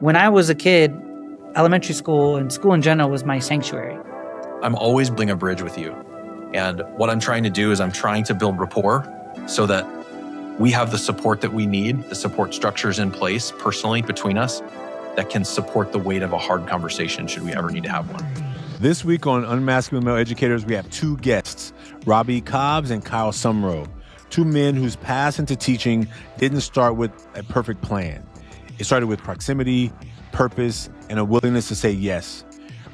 When I was a kid, elementary school and school in general was my sanctuary. I'm always building a bridge with you. And what I'm trying to do is I'm trying to build rapport so that we have the support that we need, the support structures in place personally between us that can support the weight of a hard conversation should we ever need to have one. This week on Unmasking with Male Educators, we have two guests, Robby Cobbs and Kyle Sumrow, two men whose path into teaching didn't start with a perfect plan. It started with proximity, purpose, and a willingness to say yes.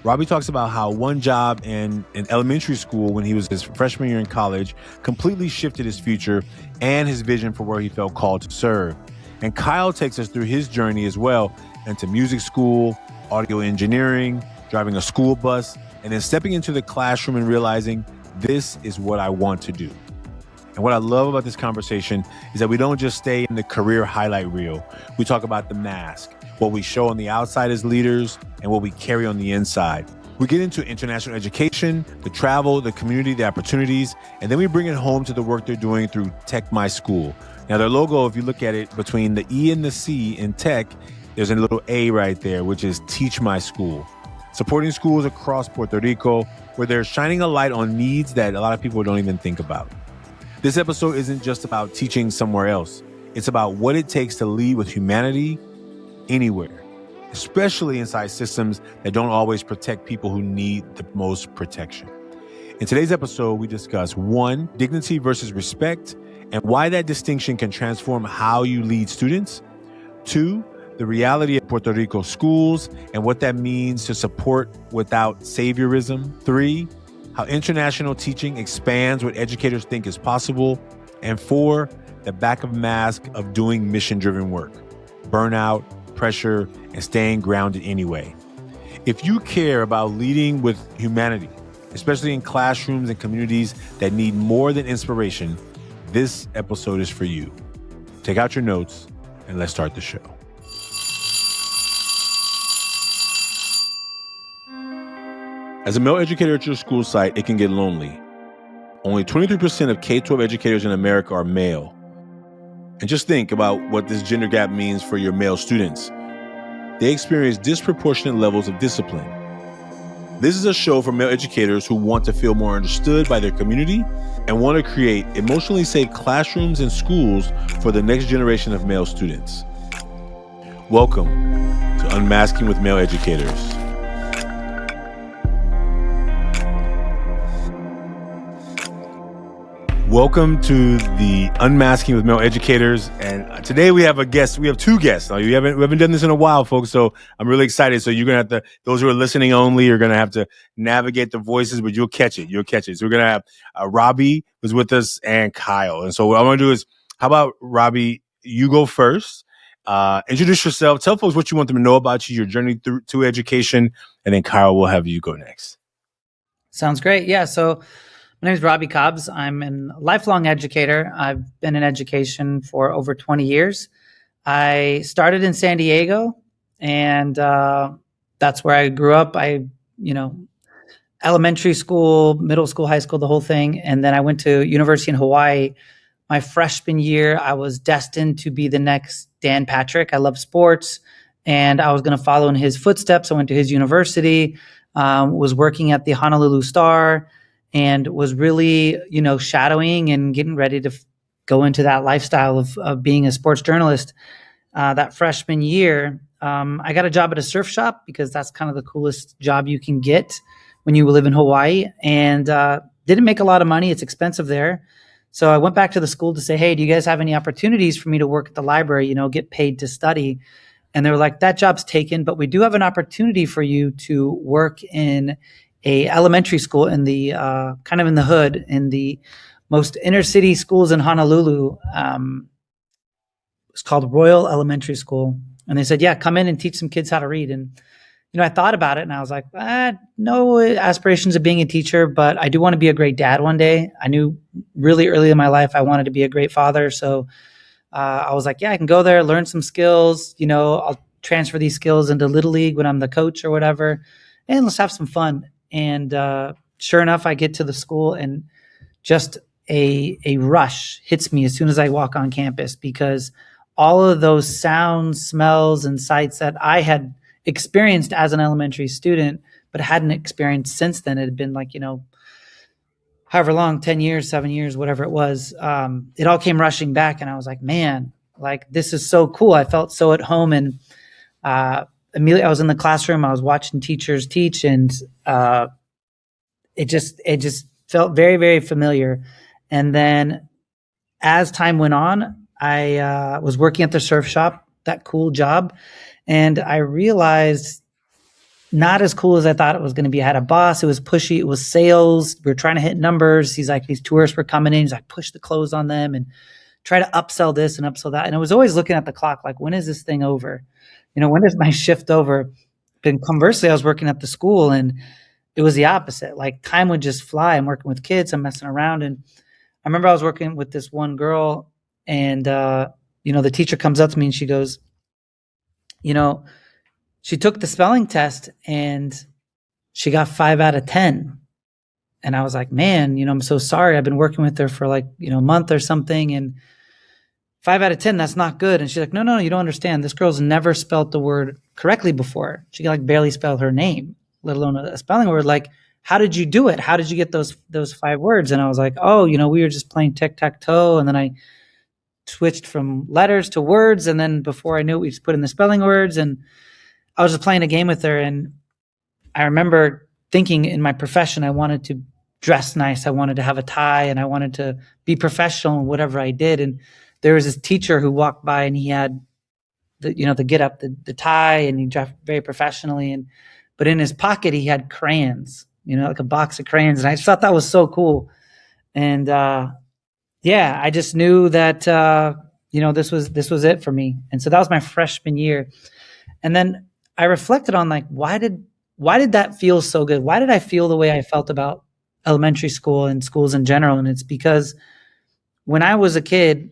Robby talks about how one job in elementary school when he was his freshman year in college completely shifted his future and his vision for where he felt called to serve. And Kyle takes us through his journey as well into music school, audio engineering, driving a school bus, and then stepping into the classroom and realizing this is what I want to do. And what I love about this conversation is that we don't just stay in the career highlight reel. We talk about the mask, what we show on the outside as leaders, and what we carry on the inside. We get into international education, the travel, the community, the opportunities, and then we bring it home to the work they're doing through TechMySchool. Now, their logo, if you look at it, between the E and the C in tech, there's a little A right there, which is TechMySchool. Supporting schools across Puerto Rico, where they're shining a light on needs that a lot of people don't even think about. This episode isn't just about teaching somewhere else. It's about what it takes to lead with humanity anywhere, especially inside systems that don't always protect people who need the most protection. In today's episode, we discuss 1, dignity versus respect, and why that distinction can transform how you lead students. 2, the reality of Puerto Rico schools and what that means to support without saviorism. 3, how international teaching expands what educators think is possible. And 4, the back of mask of doing mission-driven work, burnout, pressure, and staying grounded anyway. If you care about leading with humanity, especially in classrooms and communities that need more than inspiration, this episode is for you. Take out your notes and let's start the show. As a male educator at your school site, it can get lonely. Only 23% of K-12 educators in America are male. And just think about what this gender gap means for your male students. They experience disproportionate levels of discipline. This is a show for male educators who want to feel more understood by their community and want to create emotionally safe classrooms and schools for the next generation of male students. Welcome to Unmasking with Male Educators. Welcome to the Unmasking with Male Educators, and today we have a guest. We have two guests. We haven't done this in a while, folks. So I'm really excited. So you're gonna have to, those who are listening only, are gonna have to navigate the voices, but you'll catch it. So we're gonna have Robby who's with us and Kyle. And so what I'm gonna do is, how about Robby? You go first. Introduce yourself. Tell folks what you want them to know about you, your journey to education, and then Kyle will have you go next. Sounds great. Yeah. So my name is Robby Cobbs. I'm a lifelong educator. I've been in education for over 20 years. I started in San Diego, and that's where I grew up. Elementary school, middle school, high school, the whole thing. And then I went to university in Hawaii. My freshman year, I was destined to be the next Dan Patrick. I love sports, and I was going to follow in his footsteps. I went to his university, was working at the Honolulu Star, and was really, shadowing and getting ready to go into that lifestyle of being a sports journalist. That freshman year, I got a job at a surf shop because that's kind of the coolest job you can get when you live in Hawaii, and didn't make a lot of money. It's expensive there. So I went back to the school to say, hey, do you guys have any opportunities for me to work at the library, get paid to study? And they were like, that job's taken, but we do have an opportunity for you to work in a elementary school in the kind of in the hood, in the most inner city schools in Honolulu. It's called Royal Elementary School. And they said, yeah, come in and teach some kids how to read. And, I thought about it and I was like, no aspirations of being a teacher, but I do want to be a great dad one day. I knew really early in my life I wanted to be a great father. So I was like, yeah, I can go there, learn some skills. I'll transfer these skills into Little League when I'm the coach or whatever, and let's have some fun. And sure enough, I get to the school and just a rush hits me as soon as I walk on campus, because all of those sounds, smells, and sights that I had experienced as an elementary student, but hadn't experienced since then. It had been like, however long, 10 years, 7 years, whatever it was. It all came rushing back. And I was like, man, like, this is so cool. I felt so at home. And immediately I was in the classroom, I was watching teachers teach, and it just felt very, very familiar. And then as time went on, I was working at the surf shop, that cool job. And I realized, not as cool as I thought it was going to be. I had a boss. It was pushy. It was sales. We were trying to hit numbers. He's like, these tourists were coming in. He's like, push the clothes on them and try to upsell this and upsell that. And I was always looking at the clock, like, when is this thing over? When is my shift over? Then conversely, I was working at the school, and it was the opposite. Like, time would just fly. I'm working with kids. I'm messing around. And I remember I was working with this one girl, and, the teacher comes up to me and she goes, she took the spelling test and she got 5 out of 10. And I was like, man, I'm so sorry. I've been working with her for like, a month or something. And 5 out of 10, that's not good. And she's like, no, you don't understand. This girl's never spelled the word correctly before. She can like barely spell her name, let alone a spelling word. Like, how did you do it? How did you get those 5 words? And I was like, oh, we were just playing tic-tac-toe. And then I switched from letters to words. And then before I knew it, we just put in the spelling words. And I was just playing a game with her. And I remember thinking, in my profession, I wanted to dress nice. I wanted to have a tie, and I wanted to be professional in whatever I did. And there was this teacher who walked by, and he had the get up, the tie, and he dressed very professionally. But in his pocket, he had crayons, like a box of crayons. And I just thought that was so cool. And, I just knew that, this was it for me. And so that was my freshman year. And then I reflected on, like, why did that feel so good? Why did I feel the way I felt about elementary school and schools in general? And it's because when I was a kid,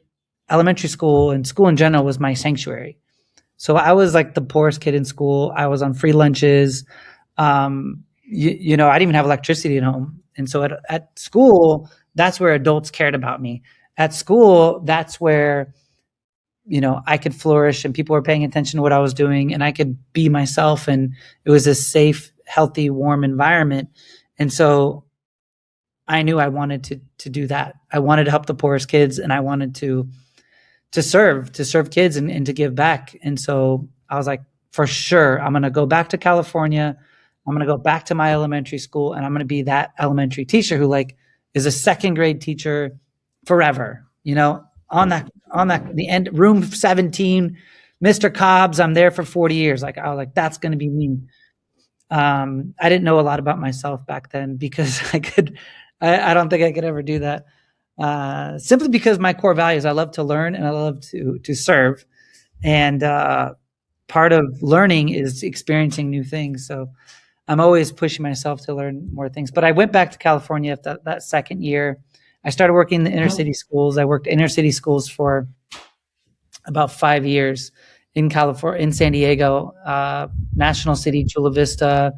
elementary school and school in general was my sanctuary. So I was like the poorest kid in school. I was on free lunches. I didn't even have electricity at home. And so at school, that's where adults cared about me. At school, that's where I could flourish, and people were paying attention to what I was doing, and I could be myself, and it was a safe, healthy, warm environment. And so I knew I wanted to do that. I wanted to help the poorest kids, and I wanted to serve kids and to give back. And so I was like, for sure, I'm going to go back to California. I'm going to go back to my elementary school, and I'm going to be that elementary teacher who like is a second grade teacher forever, on the end, room 17, Mr. Cobbs, I'm there for 40 years. Like, I was like, that's going to be me. I didn't know a lot about myself back then, because I don't think I could ever do that. Simply because my core values, I love to learn and I love to serve. And part of learning is experiencing new things. So I'm always pushing myself to learn more things. But I went back to California that second year. I started working in the inner city schools. I worked inner city schools for about 5 years in California, in San Diego, National City, Chula Vista,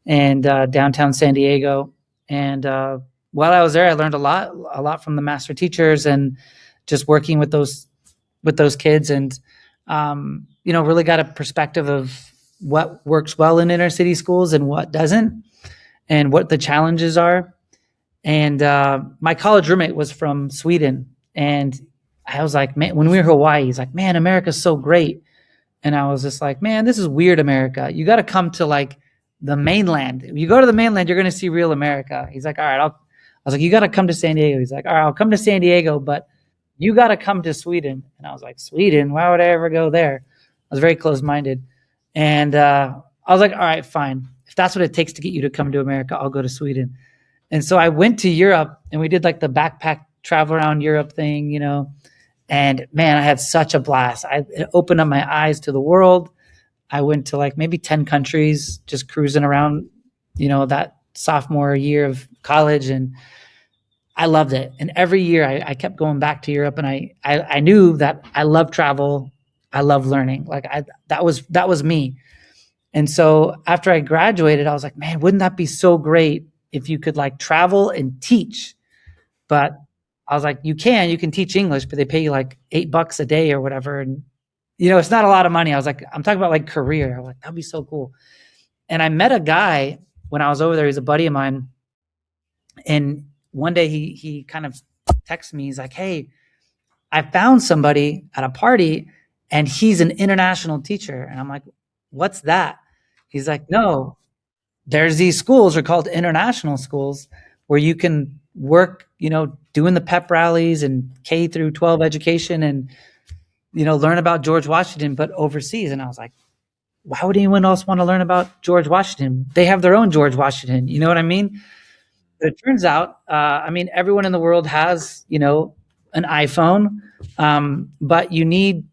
and downtown San Diego. And while I was there, I learned a lot from the master teachers, and just working with those kids, and really got a perspective of what works well in inner city schools and what doesn't, and what the challenges are. And my college roommate was from Sweden, and I was like, man, when we were in Hawaii, he's like, man, America's so great. And I was just like, man, this is weird, America. You got to come to like the mainland. If you go to the mainland, you're going to see real America. He's like, all right, I was like, you got to come to San Diego. He's like, all right, I'll come to San Diego, but you got to come to Sweden. And I was like, Sweden? Why would I ever go there? I was very closed-minded. And I was like, all right, fine. If that's what it takes to get you to come to America, I'll go to Sweden. And so I went to Europe, and we did like the backpack travel around Europe thing, and man, I had such a blast. It opened up my eyes to the world. I went to like maybe 10 countries, just cruising around, that sophomore year of college, and I loved it. And every year I kept going back to Europe, and I knew that I love travel. I love learning. Like that was me. And so after I graduated, I was like, man, wouldn't that be so great if you could like travel and teach, but I was like, you can teach English, but they pay you like $8 a day or whatever. And, it's not a lot of money. I was like, I'm talking about like career. I'm like, that'd be so cool. And I met a guy when I was over there. He's a buddy of mine. And one day he kind of texted me. He's like, hey, I found somebody at a party and he's an international teacher. And I'm like, what's that? He's like, no, there's these schools are called international schools where you can work, doing the pep rallies and K through 12 education and, learn about George Washington, but overseas. And I was like, why would anyone else want to learn about George Washington? They have their own George Washington. You know what I mean? But it turns out, everyone in the world has, an iPhone, but you need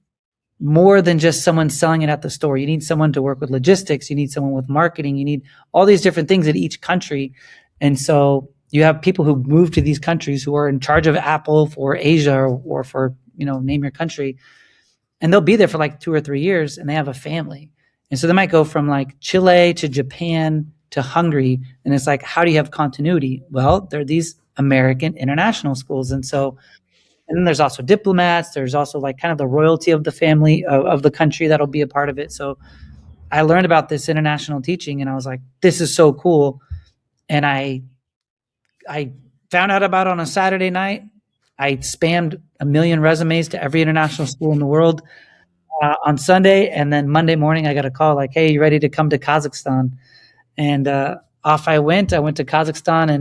more than just someone selling it at the store. You need someone to work with logistics. You need someone with marketing. You need all these different things in each country. And so you have people who move to these countries who are in charge of Apple for Asia or for, name your country. And they'll be there for like 2 or 3 years and they have a family. And so they might go from like Chile to Japan to Hungary. And it's like, how do you have continuity? Well, there are these American international schools. And then there's also diplomats. There's also like kind of the royalty of the family of the country that'll be a part of it. So I learned about this international teaching and I was like, this is so cool. And I found out about it on a Saturday night. I spammed 1 million resumes to every international school in the world on Sunday. And then Monday morning, I got a call like, hey, you ready to come to Kazakhstan? And off I went. I went to Kazakhstan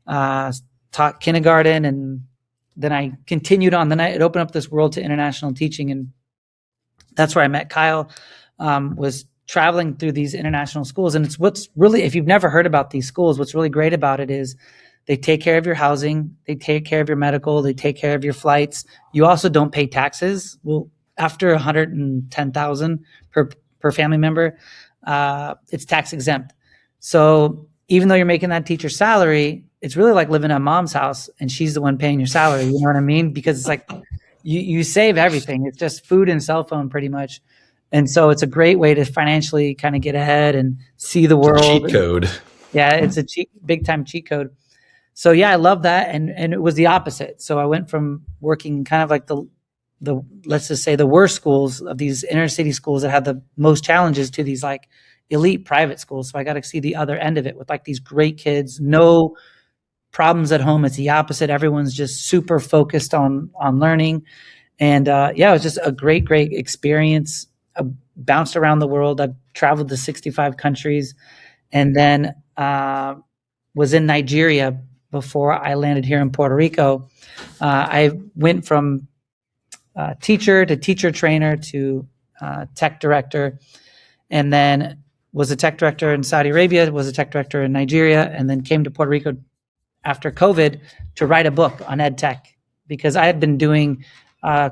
and taught kindergarten. And then I continued on. Then it opened up this world to international teaching. And that's where I met Kyle, was traveling through these international schools. And it's what's really, if you've never heard about these schools, what's really great about it is they take care of your housing. They take care of your medical. They take care of your flights. You also don't pay taxes. Well, after 110,000 per family member, it's tax exempt. So even though you're making that teacher's salary, it's really like living at mom's house and she's the one paying your salary. You know what I mean? Because it's like you save everything. It's just food and cell phone pretty much. And so it's a great way to financially kind of get ahead and see the world. Cheat code. Yeah, it's a big time cheat code. So yeah, I love that. And it was the opposite. So I went from working kind of like the let's just say the worst schools of these inner city schools that had the most challenges to these like elite private schools. So I got to see the other end of it with like these great kids, no problems at home. It's the opposite. Everyone's just super focused on learning. And it was just a great experience. I bounced around the world. I've traveled to 65 countries and then was in Nigeria before I landed here in Puerto Rico. I went from teacher to teacher trainer to tech director, and then was a tech director in Saudi Arabia, was a tech director in Nigeria, and then came to Puerto Rico after COVID to write a book on edtech because I had been doing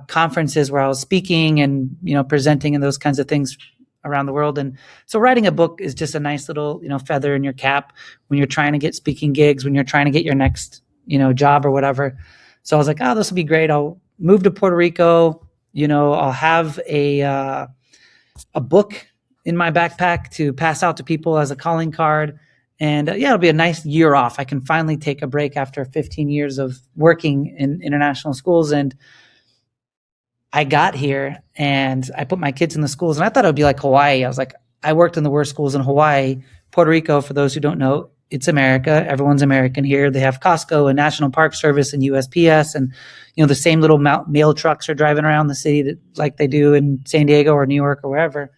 conferences where I was speaking and presenting and those kinds of things around the world. And so writing a book is just a nice little feather in your cap when you're trying to get speaking gigs, when you're trying to get your next job or whatever. So I was like, oh, this will be great. I'll move to Puerto Rico. I'll have a book in my backpack to pass out to people as a calling card. And it'll be a nice year off. I can finally take a break after 15 years of working in international schools. And I got here and I put my kids in the schools and I thought it would be like Hawaii. I was like, I worked in the worst schools in Hawaii. Puerto Rico, for those who don't know, it's America. Everyone's American here. They have Costco and National Park Service and USPS. And, the same little mail trucks are driving around the city like they do in San Diego or New York or wherever.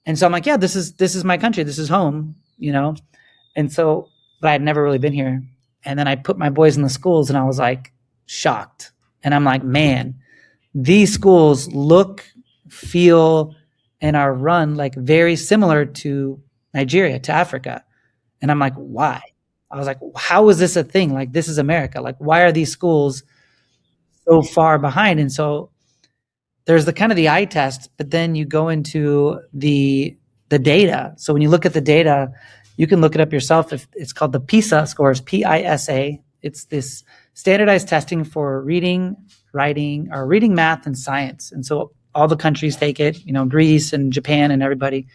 And so I'm like, yeah, this is my country. This is home, And so, but I had never really been here. And then I put my boys in the schools and I was like shocked. And I'm like, man, these schools look, feel, and are run like very similar to Nigeria, to Africa. And I'm like, why? I was like, how is this a thing? Like, this is America. Like, why are these schools so far behind? And so there's the kind of the eye test, but then you go into the data. So when you look at the data, you can look it up yourself. If it's called the PISA scores, PISA. It's this standardized testing for reading, writing, or reading, math, and science. And so all the countries take it, Greece and Japan and everybody.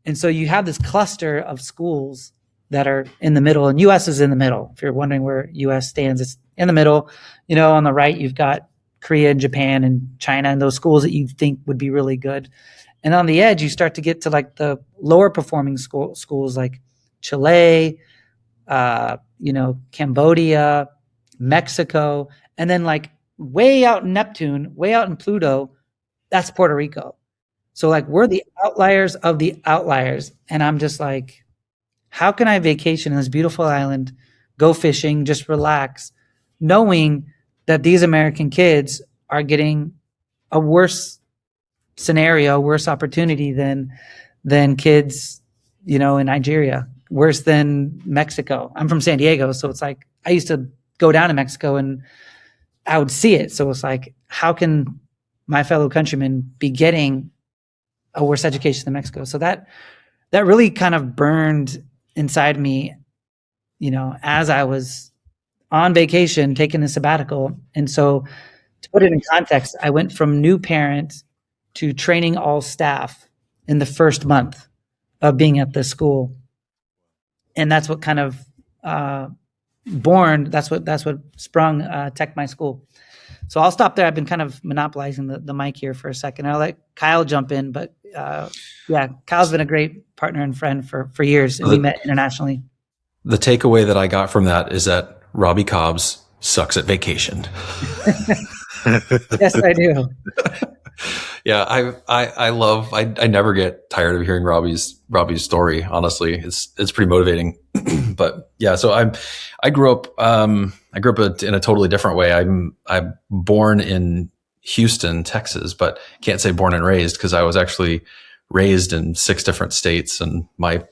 And so you have this cluster of schools that are in the middle, and U.S. is in the middle. If you're wondering where U.S. stands, in the middle, on the right, you've got Korea and Japan and China and those schools that you think would be really good. And on the edge, you start to get to like the lower performing schools like Chile, Cambodia, Mexico, and then like way out in Neptune, way out in Pluto, that's Puerto Rico. So like we're the outliers of the outliers. And I'm just like, how can I vacation in this beautiful island, go fishing, just relax, knowing that these American kids are getting a worse scenario, worse opportunity than kids, in Nigeria, worse than Mexico. I'm from San Diego, so it's like I used to go down to Mexico and I would see it. So it's like, how can my fellow countrymen be getting a worse education than Mexico? So that really kind of burned inside me, as I was on vacation, taking a sabbatical. And so to put it in context, I went from new parent to training all staff in the first month of being at the school. And that's what kind of that's what sprung TechMySchool. So I'll stop there. I've been kind of monopolizing the mic here for a second. I'll let Kyle jump in, but Kyle's been a great partner and friend for years, and we met internationally. The takeaway that I got from that is that Robby Cobbs sucks at vacation. Yes, I do. Yeah, I never get tired of hearing Robby's story. Honestly, it's pretty motivating. But yeah, so I grew up in a totally different way. I'm born in Houston, Texas, but can't say born and raised because I was actually raised in 6 different states. And my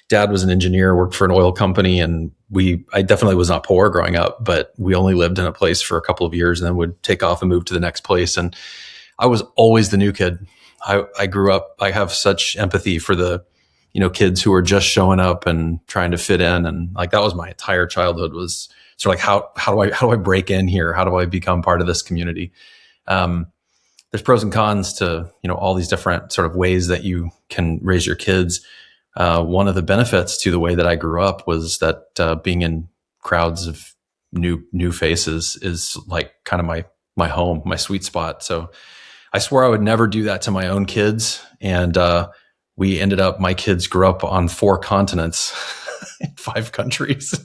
dad was an engineer, worked for an oil company, and I definitely was not poor growing up, but we only lived in a place for a couple of years and then would take off and move to the next place. And I was always the new kid. I grew up, I have such empathy for the, kids who are just showing up and trying to fit in. And like, that was my entire childhood, was sort of like, how do I break in here? How do I become part of this community? There's pros and cons to, all these different sort of ways that you can raise your kids. One of the benefits to the way that I grew up was that being in crowds of new faces is like kind of my home, my sweet spot. So I swore I would never do that to my own kids. And my kids grew up on 4 continents in 5 countries.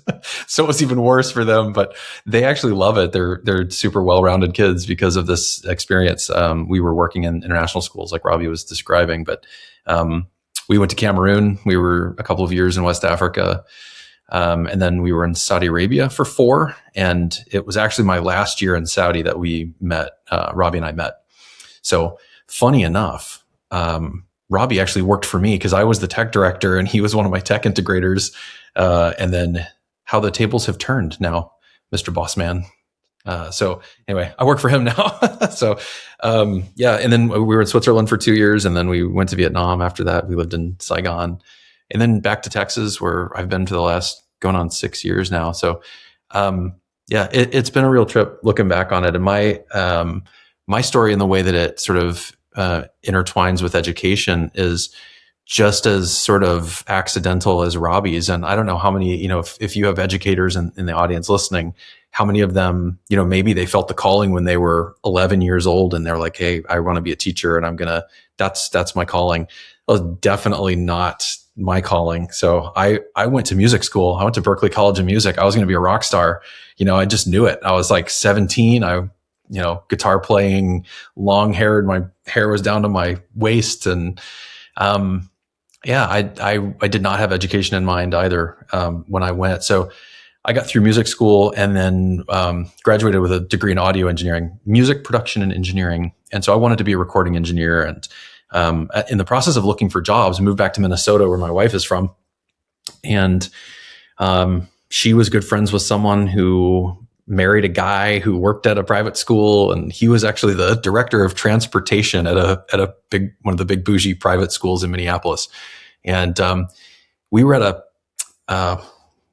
So it was even worse for them, but they actually love it. They're super well-rounded kids because of this experience. We were working in international schools like Robby was describing, but we went to Cameroon. We were a couple of years in West Africa. And then we were in Saudi Arabia for 4. And it was actually my last year in Saudi that we met, Robby and I met. So funny enough, Robby actually worked for me because I was the tech director and he was one of my tech integrators. And then how the tables have turned now, Mr. Bossman. So anyway, I work for him now. So, and then we were in Switzerland for 2 years and then we went to Vietnam after that. We lived in Saigon and then back to Texas where I've been for the last going on 6 years now. So, it's been a real trip looking back on it. And my story and the way that it sort of intertwines with education is just as sort of accidental as Robby's. And I don't know how many, if you have educators in the audience listening, how many of them, maybe they felt the calling when they were 11 years old and they're like, hey, I want to be a teacher and that's my calling. It was definitely not my calling. So I went to music school. I went to Berklee College of Music. I was going to be a rock star. I just knew it. I was like 17. Guitar playing, long haired, my hair was down to my waist. And, I did not have education in mind either, when I went. So I got through music school and then, graduated with a degree in audio engineering, music production and engineering. And so I wanted to be a recording engineer. And, in the process of looking for jobs, moved back to Minnesota where my wife is from. And, she was good friends with someone who married a guy who worked at a private school, and he was actually the director of transportation at one of the big bougie private schools in Minneapolis. And we were at a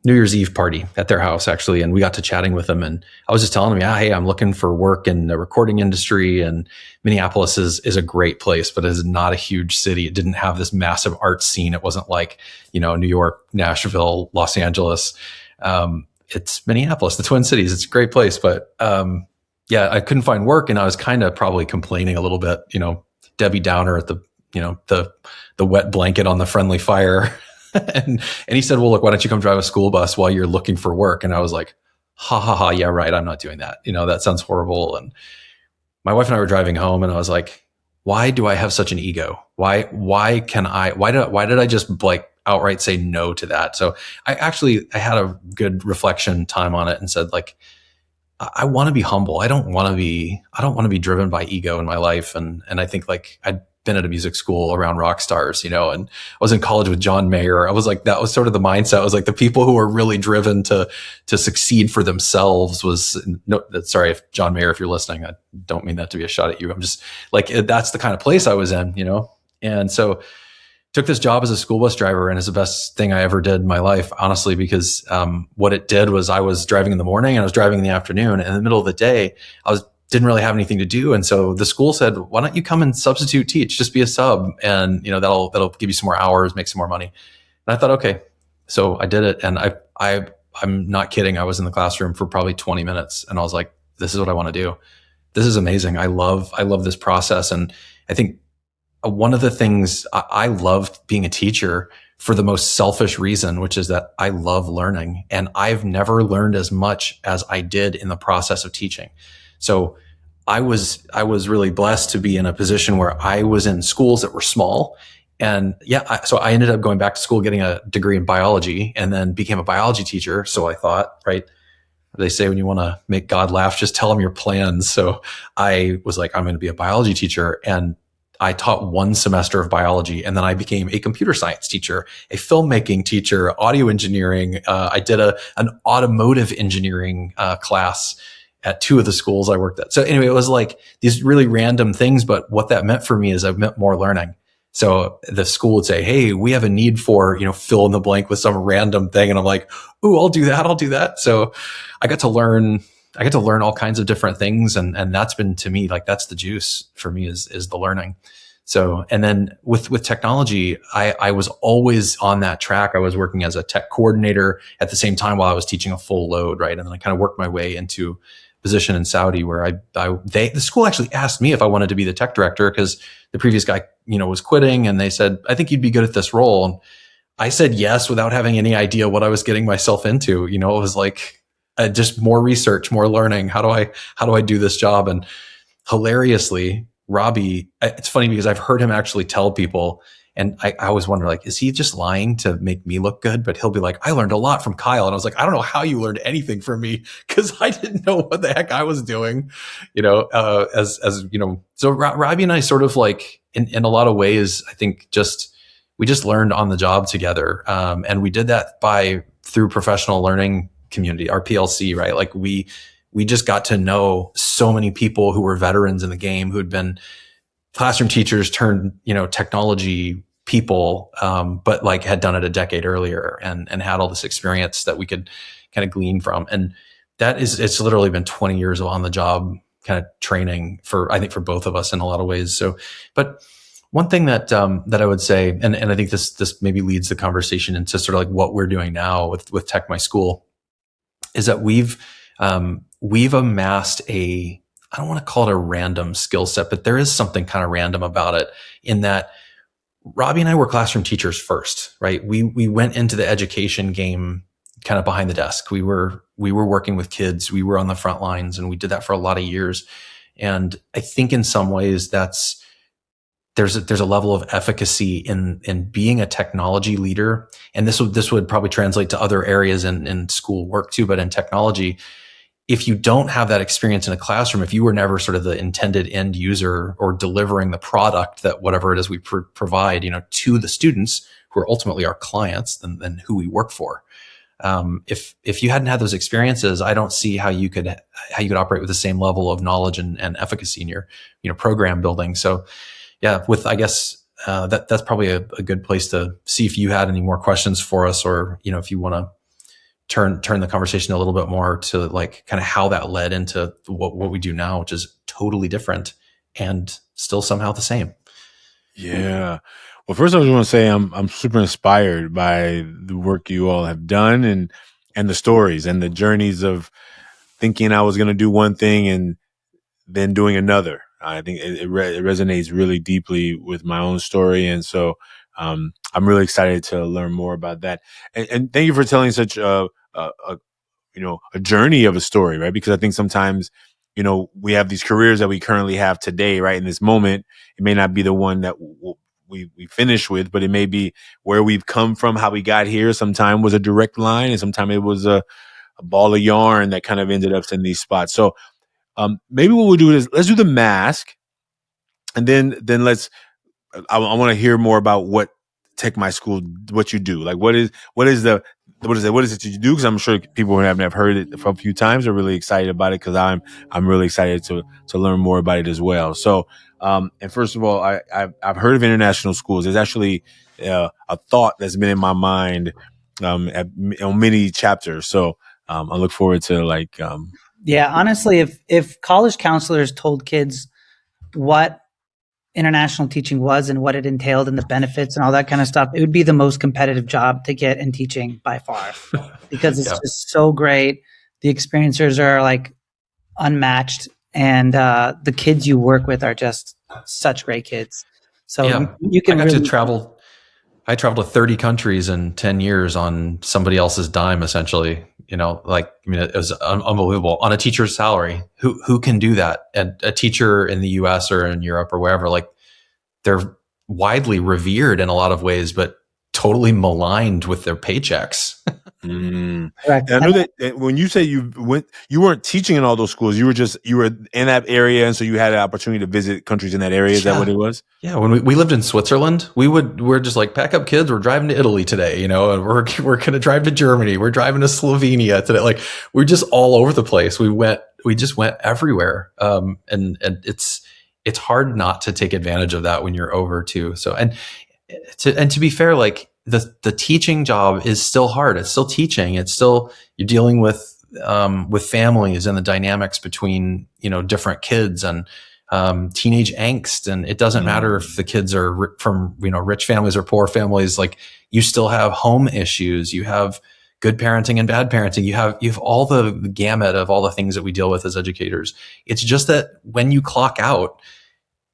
New Year's Eve party at their house actually, and we got to chatting with him. And I was just telling him, hey, I'm looking for work in the recording industry, and Minneapolis is a great place, but it is not a huge city. It didn't have this massive art scene. It wasn't like New York, Nashville, Los Angeles. it's Minneapolis, the Twin Cities. It's a great place, but yeah, I couldn't find work, and I was kind of probably complaining a little bit, Debbie Downer at the, the wet blanket on the friendly fire. and he said, well, look, why don't you come drive a school bus while you're looking for work? And I was like, ha ha ha, yeah, right. I'm not doing that. That sounds horrible. And my wife and I were driving home, and I was like, why do I have such an ego? Why did I just like outright say no to that? So I had a good reflection time on it and said, like, I want to be humble. I don't want to be driven by ego in my life. And I think, like, I'd been at a music school around rock stars, and I was in college with John Mayer. I was like, that was sort of the mindset. I was like, the people who were really driven to succeed for themselves was no, sorry, if John Mayer, if you're listening, I don't mean that to be a shot at you. I'm just like, that's the kind of place I was in, And so took this job as a school bus driver, and it's the best thing I ever did in my life, honestly, because what it did was I was driving in the morning and I was driving in the afternoon, and in the middle of the day, didn't really have anything to do. And so the school said, why don't you come and substitute teach, just be a sub. And, that'll give you some more hours, make some more money. And I thought, okay, so I did it. And I'm not kidding. I was in the classroom for probably 20 minutes, and I was like, this is what I want to do. This is amazing. I love this process. And I think one of the things I loved being a teacher for the most selfish reason, which is that I love learning, and I've never learned as much as I did in the process of teaching. So I was really blessed to be in a position where I was in schools that were small. And so I ended up going back to school, getting a degree in biology, and then became a biology teacher. So I thought, right, they say when you want to make God laugh, just tell him your plans. So I was like, I'm going to be a biology teacher. And I taught one semester of biology, and then I became a computer science teacher, a filmmaking teacher, audio engineering. I did an automotive engineering class at two of the schools I worked at. So anyway, it was like these really random things, but what that meant for me is it meant more learning. So the school would say, hey, we have a need for, fill in the blank with some random thing. And I'm like, ooh, I'll do that. So I got to learn all kinds of different things. And that's been, to me, like, that's the juice for me is the learning. So, and then with technology, I was always on that track. I was working as a tech coordinator at the same time while I was teaching a full load, right? And then I kind of worked my way into position in Saudi where the school actually asked me if I wanted to be the tech director, because the previous guy, was quitting, and they said, I think you'd be good at this role. And I said yes without having any idea what I was getting myself into. It was like just more research, more learning. How do I do this job? And hilariously, Robby, it's funny because I've heard him actually tell people, and I always wonder, like, is he just lying to make me look good? But he'll be like, I learned a lot from Kyle. And I was like, I don't know how you learned anything from me, because I didn't know what the heck I was doing, So Robby and I sort of, like, in a lot of ways, I think we just learned on the job together. And we did that through professional learning community, our PLC, right? Like we just got to know so many people who were veterans in the game, who had been classroom teachers turned, technology people, but like had done it a decade earlier and had all this experience that we could kind of glean from. And it's literally been 20 years of on the job kind of training I think for both of us in a lot of ways. So, but one thing that I would say, and I think this maybe leads the conversation into sort of like what we're doing now with TechMySchool, is that we've amassed I don't want to call it a random skill set, but there is something kind of random about it, in that Robby and I were classroom teachers first, right? We went into the education game kind of behind the desk. We were working with kids. We were on the front lines, and we did that for a lot of years. And I think in some ways there's a level of efficacy in being a technology leader. And this would probably translate to other areas in school work too, but in technology, if you don't have that experience in a classroom, if you were never sort of the intended end user or delivering the product that whatever it is we provide, to the students who are ultimately our clients and who we work for. If you hadn't had those experiences, I don't see how you could operate with the same level of knowledge and efficacy in your, program building. So yeah, I guess, that's probably a good place to see if you had any more questions for us, or, if you want to turn the conversation a little bit more to like kind of how that led into what we do now, which is totally different and still somehow the same. Yeah. Well, first I just want to say I'm super inspired by the work you all have done, and and the stories and the journeys of thinking I was going to do one thing and then doing another. I think it resonates really deeply with my own story. And so I'm really excited to learn more about that. And thank you for telling such a a journey of a story, right? Because I think sometimes, we have these careers that we currently have today, right? In this moment, it may not be the one that we finish with, but it may be where we've come from, how we got here. Sometimes was a direct line, and sometimes it was a ball of yarn that kind of ended up in these spots. So maybe what we'll do is let's do the mask, and then let's. I want to hear more about what TechMySchool, what you do. Like, what is it that you do? Because I'm sure people who have heard it for a few times are really excited about it. Because I'm really excited to learn more about it as well. So, and first of all, I've heard of international schools. There's actually a thought that's been in my mind on many chapters. So I look forward to Yeah, honestly, if college counselors told kids what international teaching was and what it entailed and the benefits and all that kind of stuff, it would be the most competitive job to get in teaching by far, because it's just so great. The experiencers are like unmatched, and the kids you work with are just such great kids. So you can to travel. I traveled to 30 countries in 10 years on somebody else's dime, essentially. It was unbelievable on a teacher's salary. Who can do that? And a teacher in the US or in Europe or wherever, they're widely revered in a lot of ways, but totally maligned with their paychecks. Correct. And I know that when you say you weren't teaching in all those schools. You were in that area, and so you had an opportunity to visit countries in that area. Is that what it was? Yeah. When we lived in Switzerland, we're just like, pack up, kids. We're driving to Italy today. And we're going to drive to Germany. We're driving to Slovenia today. Like, we're just all over the place. We just went everywhere. And it's hard not to take advantage of that when you're over too. So, and to be fair, like, the teaching job is still hard. It's still teaching. It's still, you're dealing with families and the dynamics between, different kids and teenage angst. And it doesn't matter if the kids are from, rich families or poor families. Like, you still have home issues. You have good parenting and bad parenting. You have all the gamut of all the things that we deal with as educators. It's just that when you clock out,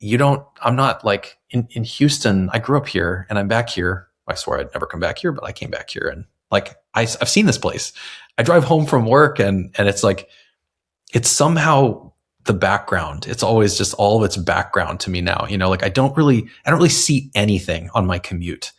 I'm not like in Houston. I grew up here and I'm back here. I swore I'd never come back here, but I came back here, and like, I've seen this place. I drive home from work, and it's like, it's somehow the background. It's always just all of its background to me now. Like, I don't really see anything on my commute.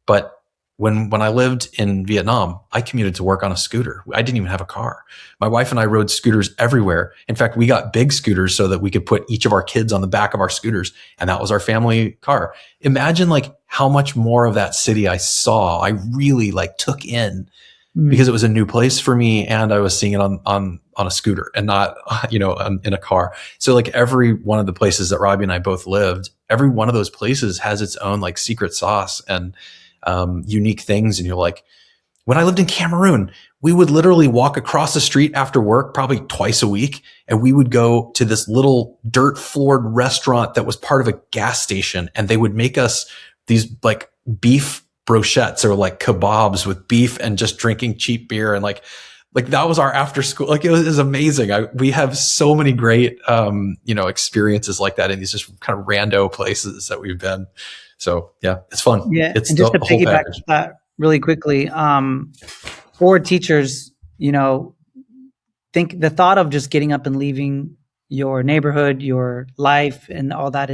But when I lived in Vietnam, I commuted to work on a scooter. I didn't even have a car. My wife and I rode scooters everywhere. In fact, we got big scooters so that we could put each of our kids on the back of our scooters, and that was our family car. Imagine like how much more of that city I saw, I really like took in, because it was a new place for me, and I was seeing it on a scooter and not, in a car. So like, every one of the places that Robby and I both lived, every one of those places has its own like secret sauce and unique things. And you're like, when I lived in Cameroon, we would literally walk across the street after work probably twice a week, and we would go to this little dirt floored restaurant that was part of a gas station, and they would make us these like beef brochettes or like kebabs with beef, and just drinking cheap beer. And like that was our after school. Like, it was amazing. We have so many great, experiences like that in these just kind of rando places that we've been. So yeah, it's fun. Yeah. It's and just to the whole piggyback package. that really quickly, for teachers, think the thought of just getting up and leaving your neighborhood, your life, and all that,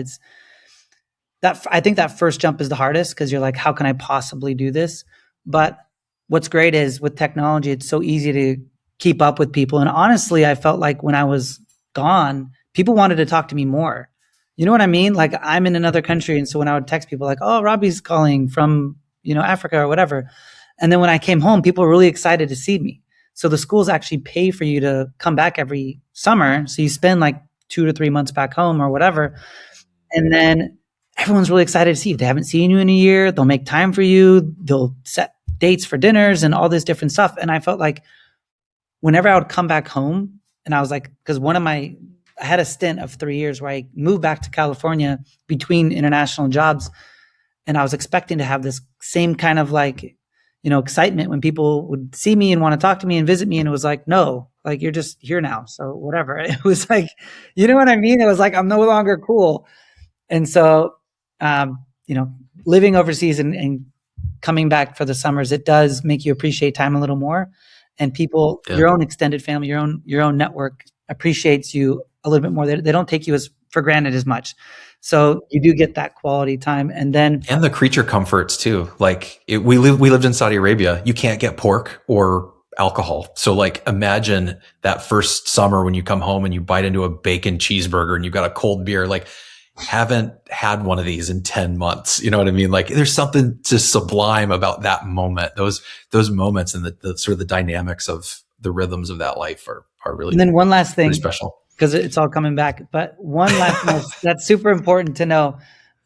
I think that first jump is the hardest, because you're like, how can I possibly do this? But what's great is with technology, it's so easy to keep up with people. And honestly, I felt like when I was gone, people wanted to talk to me more. You know what I mean? Like, I'm in another country. And so when I would text people like, oh, Robby's calling from, Africa or whatever. And then when I came home, people were really excited to see me. So the schools actually pay for you to come back every summer. So you spend like 2 to 3 months back home or whatever. And then everyone's really excited to see you. They haven't seen you in a year. They'll make time for you. They'll set dates for dinners and all this different stuff. And I felt like whenever I would come back home, and I was like, because I had a stint of 3 years where I moved back to California between international jobs. And I was expecting to have this same kind of like, excitement when people would see me and want to talk to me and visit me. And it was like, no, like you're just here now. So whatever. It was like, you know what I mean? It was like, I'm no longer cool. And so, living overseas and coming back for the summers, it does make you appreciate time a little more, and people, your own extended family, your own network appreciates you a little bit more. They don't take you for granted as much. So you do get that quality time. And the creature comforts too. Like we lived in Saudi Arabia. You can't get pork or alcohol. So like imagine that first summer when you come home and you bite into a bacon cheeseburger and you've got a cold beer, like haven't had one of these in 10 months. You know what I mean? Like there's something just sublime about that moment. Those moments and the sort of the dynamics of the rhythms of that life are really, and then one last thing, special. Because it's all coming back. But one last thing that's super important to know.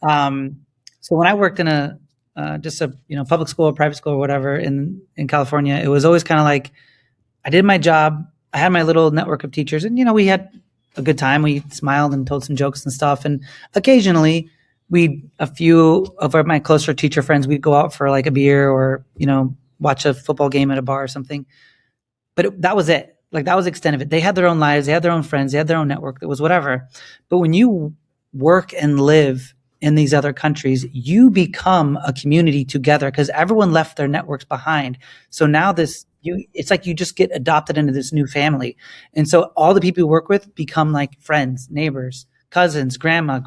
So when I worked in a public school or private school or whatever in California, it was always kind of like I did my job. I had my little network of teachers, and we had a good time. We smiled and told some jokes and stuff. And occasionally, a few of my closer teacher friends, we'd go out for like a beer or watch a football game at a bar or something. But that was it. Like that was the extent of it. They had their own lives. They had their own friends. They had their own network. It was whatever. But when you work and live in these other countries, you become a community together because everyone left their networks behind. So now it's like you just get adopted into this new family. And so all the people you work with become like friends, neighbors, cousins, grandma,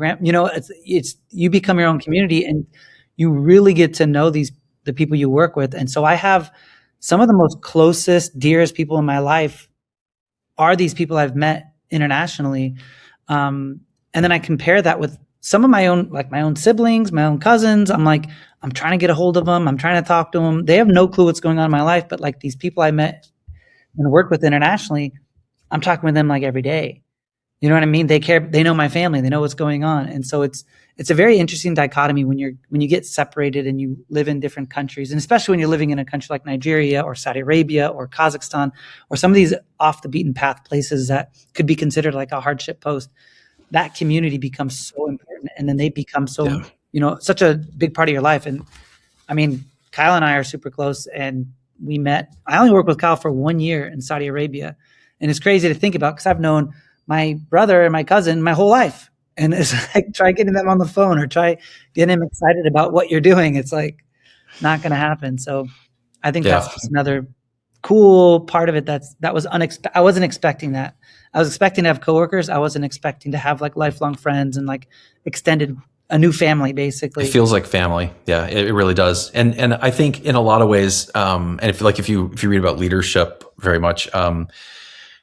you become your own community, and you really get to know the people you work with. And so I have some of the most closest, dearest people in my life are these people I've met internationally. And then I compare that with some of my own siblings, my own cousins. I'm trying to get a hold of them. I'm trying to talk to them. They have no clue what's going on in my life, but like these people I met and worked with internationally, I'm talking with them like every day. You know what I mean? They care. They know my family. They know what's going on. And so it's a very interesting dichotomy when you get separated and you live in different countries, and especially when you're living in a country like Nigeria or Saudi Arabia or Kazakhstan or some of these off the beaten path places that could be considered like a hardship post. That community becomes so important, and then they become so such a big part of your life. And I mean, Kyle and I are super close, and we met. I only worked with Kyle for 1 year in Saudi Arabia, and it's crazy to think about because I've known my brother and my cousin my whole life. And it's like, try getting them on the phone or try getting him excited about what you're doing. It's like not going to happen. So I think that's just another cool part of it. That was unexpected. I wasn't expecting that. I was expecting to have coworkers. I wasn't expecting to have like lifelong friends and like extended a new family, basically. It feels like family. Yeah, it really does. And I think in a lot of ways, and if you read about leadership very much,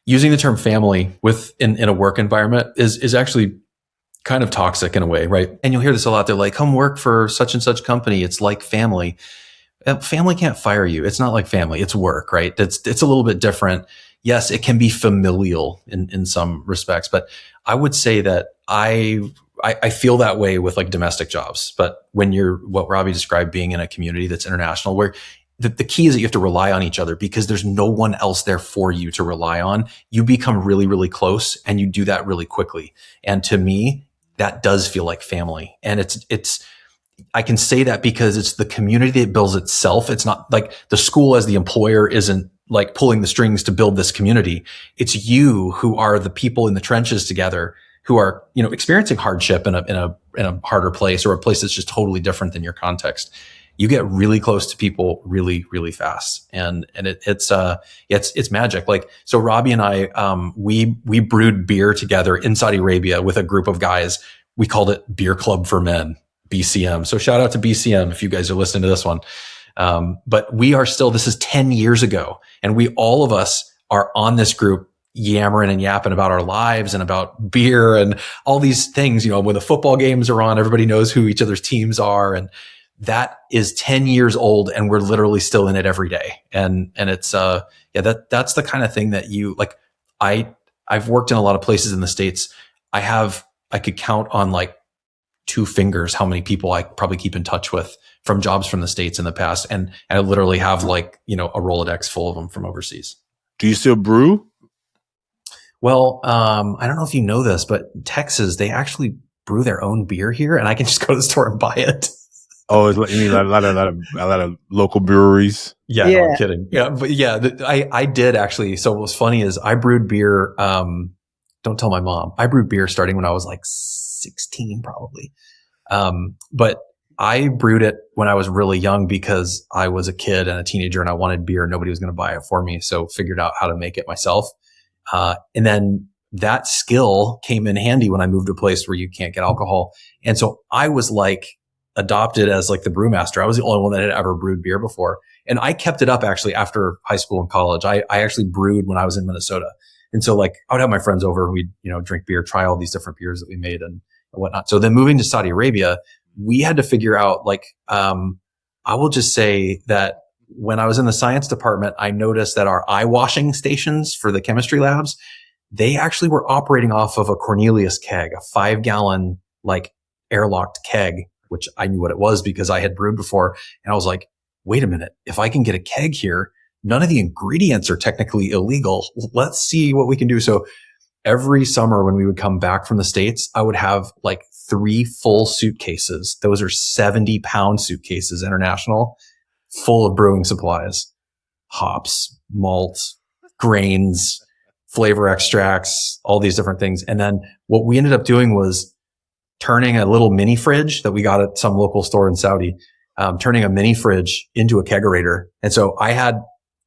using the term family in a work environment is actually kind of toxic in a way, right? And you'll hear this a lot. They're like, come work for such and such company. It's like family. Family can't fire you. It's not like family. It's work, right? It's a little bit different. Yes, it can be familial in some respects, but I would say that I feel that way with like domestic jobs. But when you're what Robby described, being in a community that's international, where the key is that you have to rely on each other because there's no one else there for you to rely on. You become really, really close, and you do that really quickly. And to me, that does feel like family. And I can say that because it's the community that builds itself. It's not like the school as the employer isn't like pulling the strings to build this community. It's you who are the people in the trenches together who are, experiencing hardship in a harder place or a place that's just totally different than your context. You get really close to people really, really fast. And it's magic. Like, so Robby and I, we brewed beer together in Saudi Arabia with a group of guys. We called it Beer Club for Men, BCM. So shout out to BCM if you guys are listening to this one. But this is 10 years ago, and all of us are on this group yammering and yapping about our lives and about beer and all these things. When the football games are on, everybody knows who each other's teams are. And that is 10 years old, and we're literally still in it every day. And it's, that's the kind of thing that I've worked in a lot of places in the States. I could count on like 2 fingers how many people I probably keep in touch with from jobs from the States in the past. And I literally have like, a Rolodex full of them from overseas. Do you still brew? Well, I don't know if you know this, but Texas, they actually brew their own beer here, and I can just go to the store and buy it. Oh, you mean a lot of local breweries? Yeah, no, I'm kidding. Yeah, but yeah, I did actually. So what was funny is I brewed beer. Don't tell my mom. I brewed beer starting when I was like 16, probably. But I brewed it when I was really young because I was a kid and a teenager and I wanted beer. Nobody was going to buy it for me. So figured out how to make it myself. And then that skill came in handy when I moved to a place where you can't get alcohol. And so I was like adopted as like the brewmaster. I was the only one that had ever brewed beer before. And I kept it up actually after high school and college. I actually brewed when I was in Minnesota. And so like I would have my friends over, we'd, drink beer, try all these different beers that we made and whatnot. So then moving to Saudi Arabia, we had to figure out like, I will just say that when I was in the science department, I noticed that our eye washing stations for the chemistry labs, they actually were operating off of a Cornelius keg, a 5-gallon like airlocked keg, which I knew what it was because I had brewed before. And I was like, wait a minute, if I can get a keg here, none of the ingredients are technically illegal. Let's see what we can do. So every summer when we would come back from the States, I would have like 3 full suitcases. Those are 70-pound suitcases, international, full of brewing supplies, hops, malt, grains, flavor extracts, all these different things. And then what we ended up doing was turning a little mini fridge that we got at some local store in Saudi, turning a mini fridge into a kegerator. And so I had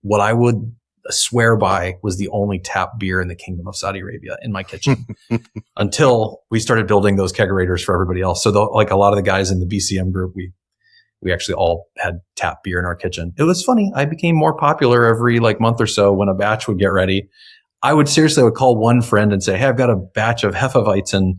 what I would swear by was the only tap beer in the Kingdom of Saudi Arabia in my kitchen until we started building those kegerators for everybody else. So like a lot of the guys in the BCM group, we actually all had tap beer in our kitchen. It was funny. I became more popular every like month or so when a batch would get ready. I would call one friend and say, hey, I've got a batch of Hefeweizen,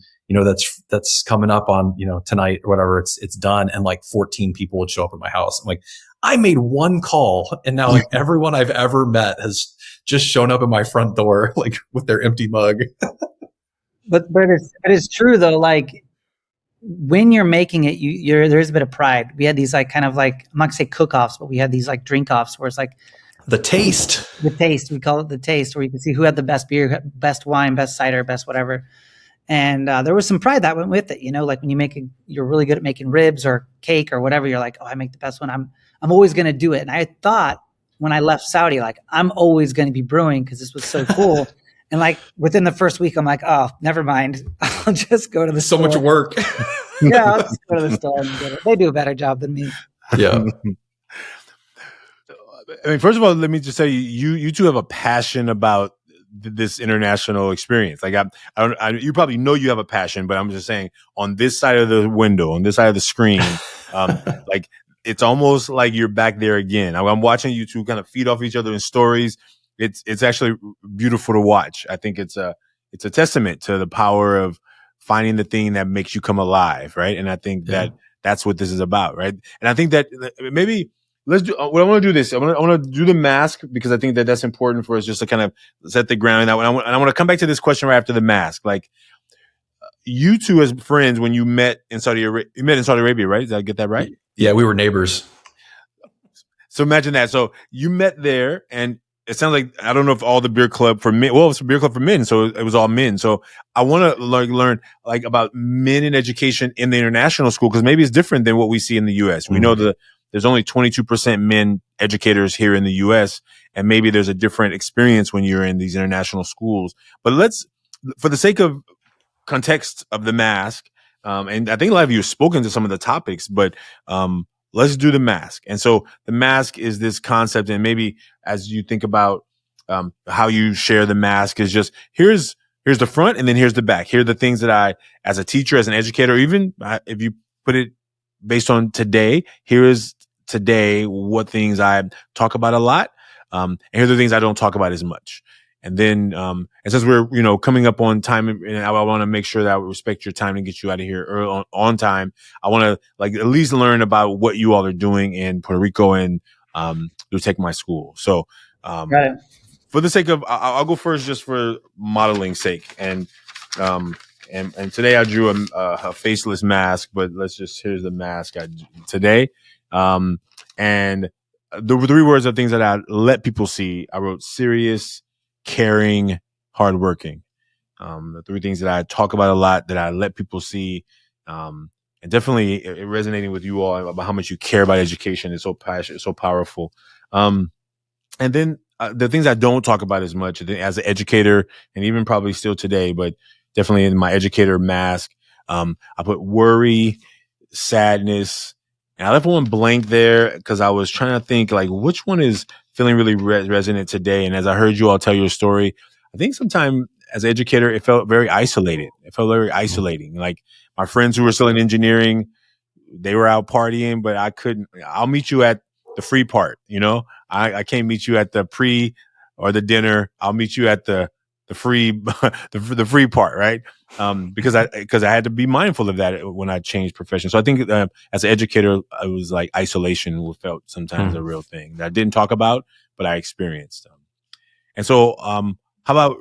that's coming up on, tonight or whatever. It's done. And like 14 people would show up at my house. I'm like, I made one call and now like everyone I've ever met has just shown up at my front door, like with their empty mug. But it's true though. Like when you're making it, there's a bit of pride. We had these like kind of like, I'm not gonna say cook-offs, but we had these like drink-offs where it's like the taste. We call it the taste, where you can see who had the best beer, best wine, best cider, best whatever. And there was some pride that went with it, like when you're really good at making ribs or cake or whatever, you're like, oh, I make the best one. I'm always going to do it. And I thought when I left Saudi, like I'm always going to be brewing because this was so cool. And like within the first week, I'm like, oh, never mind. I'll just go to the store. So much work. Yeah, I'll just go to the store and get it. They do a better job than me. Yeah. I mean, first of all, let me just say you two have a passion about this international experience. Like you probably know you have a passion, but I'm just saying on this side of the window, on this side of the screen, like it's almost like you're back there again. I'm watching you two kind of feed off each other in stories. It's actually beautiful to watch. I think it's a testament to the power of finding the thing that makes you come alive, right? And I think that's what this is about, right? And I think that maybe let's do. What I want to do this. I want to do the mask because I think that that's important for us just to kind of set the ground. And I want to come back to this question right after the mask. Like you two as friends, when you met in Saudi Arabia, right? Did I get that right? Yeah, we were neighbors. So imagine that. So you met there, and it sounds like I don't know if all the beer club for men. Well, it was a beer club for men, so it was all men. So I want to learn like about men in education in the international school because maybe it's different than what we see in the U.S. Mm-hmm. We know that there's only 22% men educators here in the U.S., and maybe there's a different experience when you're in these international schools. But for the sake of context of the mask, and I think a lot of you have spoken to some of the topics, but let's do the mask. And so the mask is this concept, and maybe as you think about how you share the mask is just here's the front and then here's the back. Here are the things that I, as a teacher, as an educator, even if you put it based on today, here is today what things I talk about a lot, and here are the things I don't talk about as much. And then, and since we're, coming up on time and I want to make sure that I respect your time and get you out of here early on time, I want to like at least learn about what you all are doing in Puerto Rico and through TechMySchool. So, for the sake of, I'll go first just for modeling sake. And today I drew a faceless mask, but here's the mask today. And the 3 words are things that I let people see. I wrote serious, caring, hardworking. The 3 things that I talk about a lot that I let people see. And and definitely it resonating with you all about how much you care about education. It's so passionate, it's so powerful. And then the things I don't talk about as much as an educator, and even probably still today, but definitely in my educator mask, I put worry, sadness, and I left one blank there because I was trying to think like which one is feeling really resonant today. And as I heard you all tell your story, I think sometimes as an educator, it felt very isolated. It felt very isolating. Like my friends who were still in engineering, they were out partying, but I couldn't. I'll meet you at the free part. I can't meet you at the pre or the dinner. I'll meet you at the free the free part, right? Because I had to be mindful of that when I changed profession. So I think as an educator, it was like isolation felt sometimes a real thing that I didn't talk about, but I experienced. And so, how about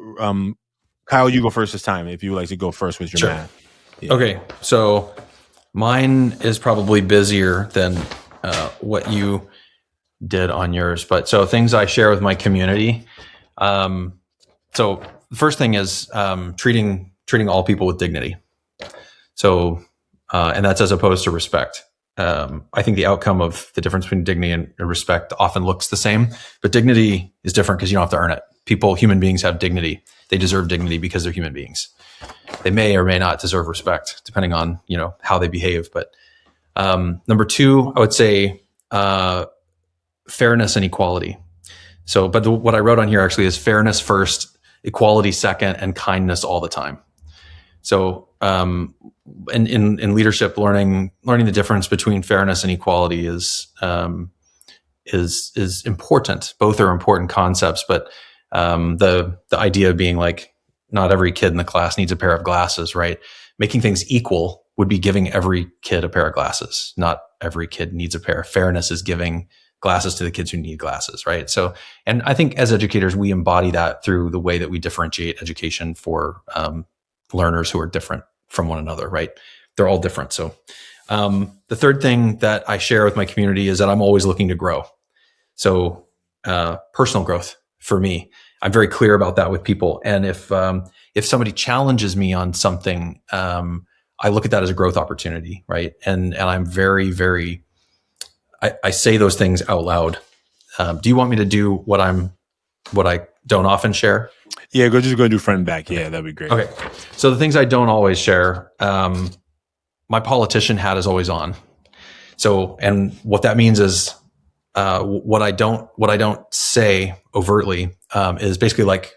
Kyle? You go first this time. If you would like to go first with your math. Yeah. Okay, so mine is probably busier than what you did on yours. But so things I share with my community. So the first thing is treating all people with dignity. So, and that's as opposed to respect. I think the outcome of the difference between dignity and respect often looks the same, but dignity is different because you don't have to earn it. Human beings have dignity. They deserve dignity because they're human beings. They may or may not deserve respect depending on, how they behave. But number two, I would say fairness and equality. So, but what I wrote on here actually is fairness first, equality second, and kindness all the time. So, in leadership, learning the difference between fairness and equality is important. Both are important concepts, but the idea being like not every kid in the class needs a pair of glasses, right? Making things equal would be giving every kid a pair of glasses. Not every kid needs a pair. Fairness is giving glasses to the kids who need glasses, right? So, and I think as educators, we embody that through the way that we differentiate education for learners who are different from one another, right? They're all different. So the third thing that I share with my community is that I'm always looking to grow. So personal growth for me, I'm very clear about that with people. And if somebody challenges me on something, I look at that as a growth opportunity, right? And I'm very, very, I say those things out loud. Do you want me to do what I don't often share? Yeah, just go do front and back. Yeah, that'd be great. Okay. So the things I don't always share, my politician hat is always on. So, and what that means is, what I don't say overtly, is basically like,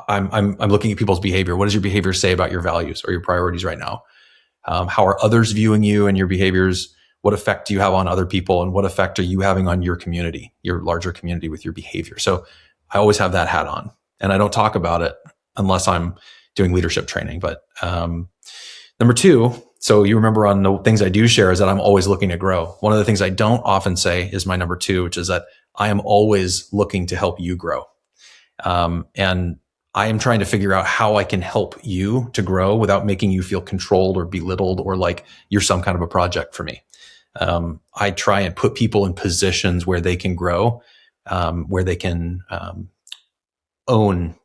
I'm looking at people's behavior. What does your behavior say about your values or your priorities right now? How are others viewing you and your behaviors? What effect do you have on other people? And what effect are you having on your community, your larger community with your behavior? So I always have that hat on, and I don't talk about it unless I'm doing leadership training. But number two, so you remember on the things I do share is that I'm always looking to grow. One of the things I don't often say is my number two, which is that I am always looking to help you grow. And I am trying to figure out how I can help you to grow without making you feel controlled or belittled or like you're some kind of a project for me. I try and put people in positions where they can grow, where they can own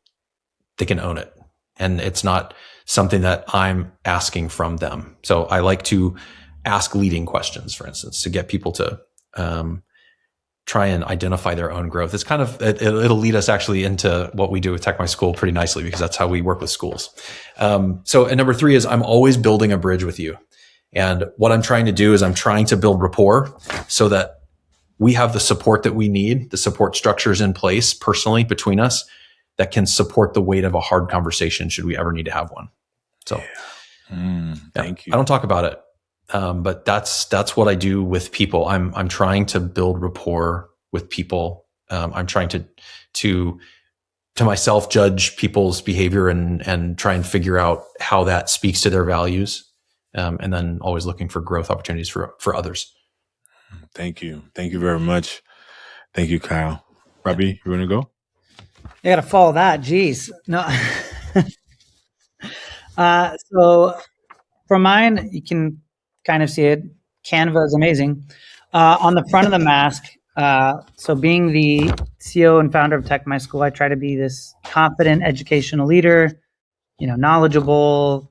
it. And it's not something that I'm asking from them. So I like to ask leading questions, for instance, to get people to try and identify their own growth. It's kind of, it'll lead us actually into what we do with TechMySchool pretty nicely, because that's how we work with schools. So, and number three is I'm always building a bridge with you. And what I'm trying to do is I'm trying to build rapport so that we have the support that we need, the support structures in place personally between us that can support the weight of a hard conversation should we ever need to have one. So thank you. I don't talk about it. But that's what I do with people. I'm trying to build rapport with people. I'm trying to myself judge people's behavior and try and figure out how that speaks to their values. And then always looking for growth opportunities for others. Thank you. Thank you very much. Thank you, Kyle. Robby, you want to go? You got to follow that. Jeez. No. So for mine, you can kind of see it. Canva is amazing. On the front of the mask, so being the CEO and founder of TechMySchool, I try to be this confident educational leader, knowledgeable,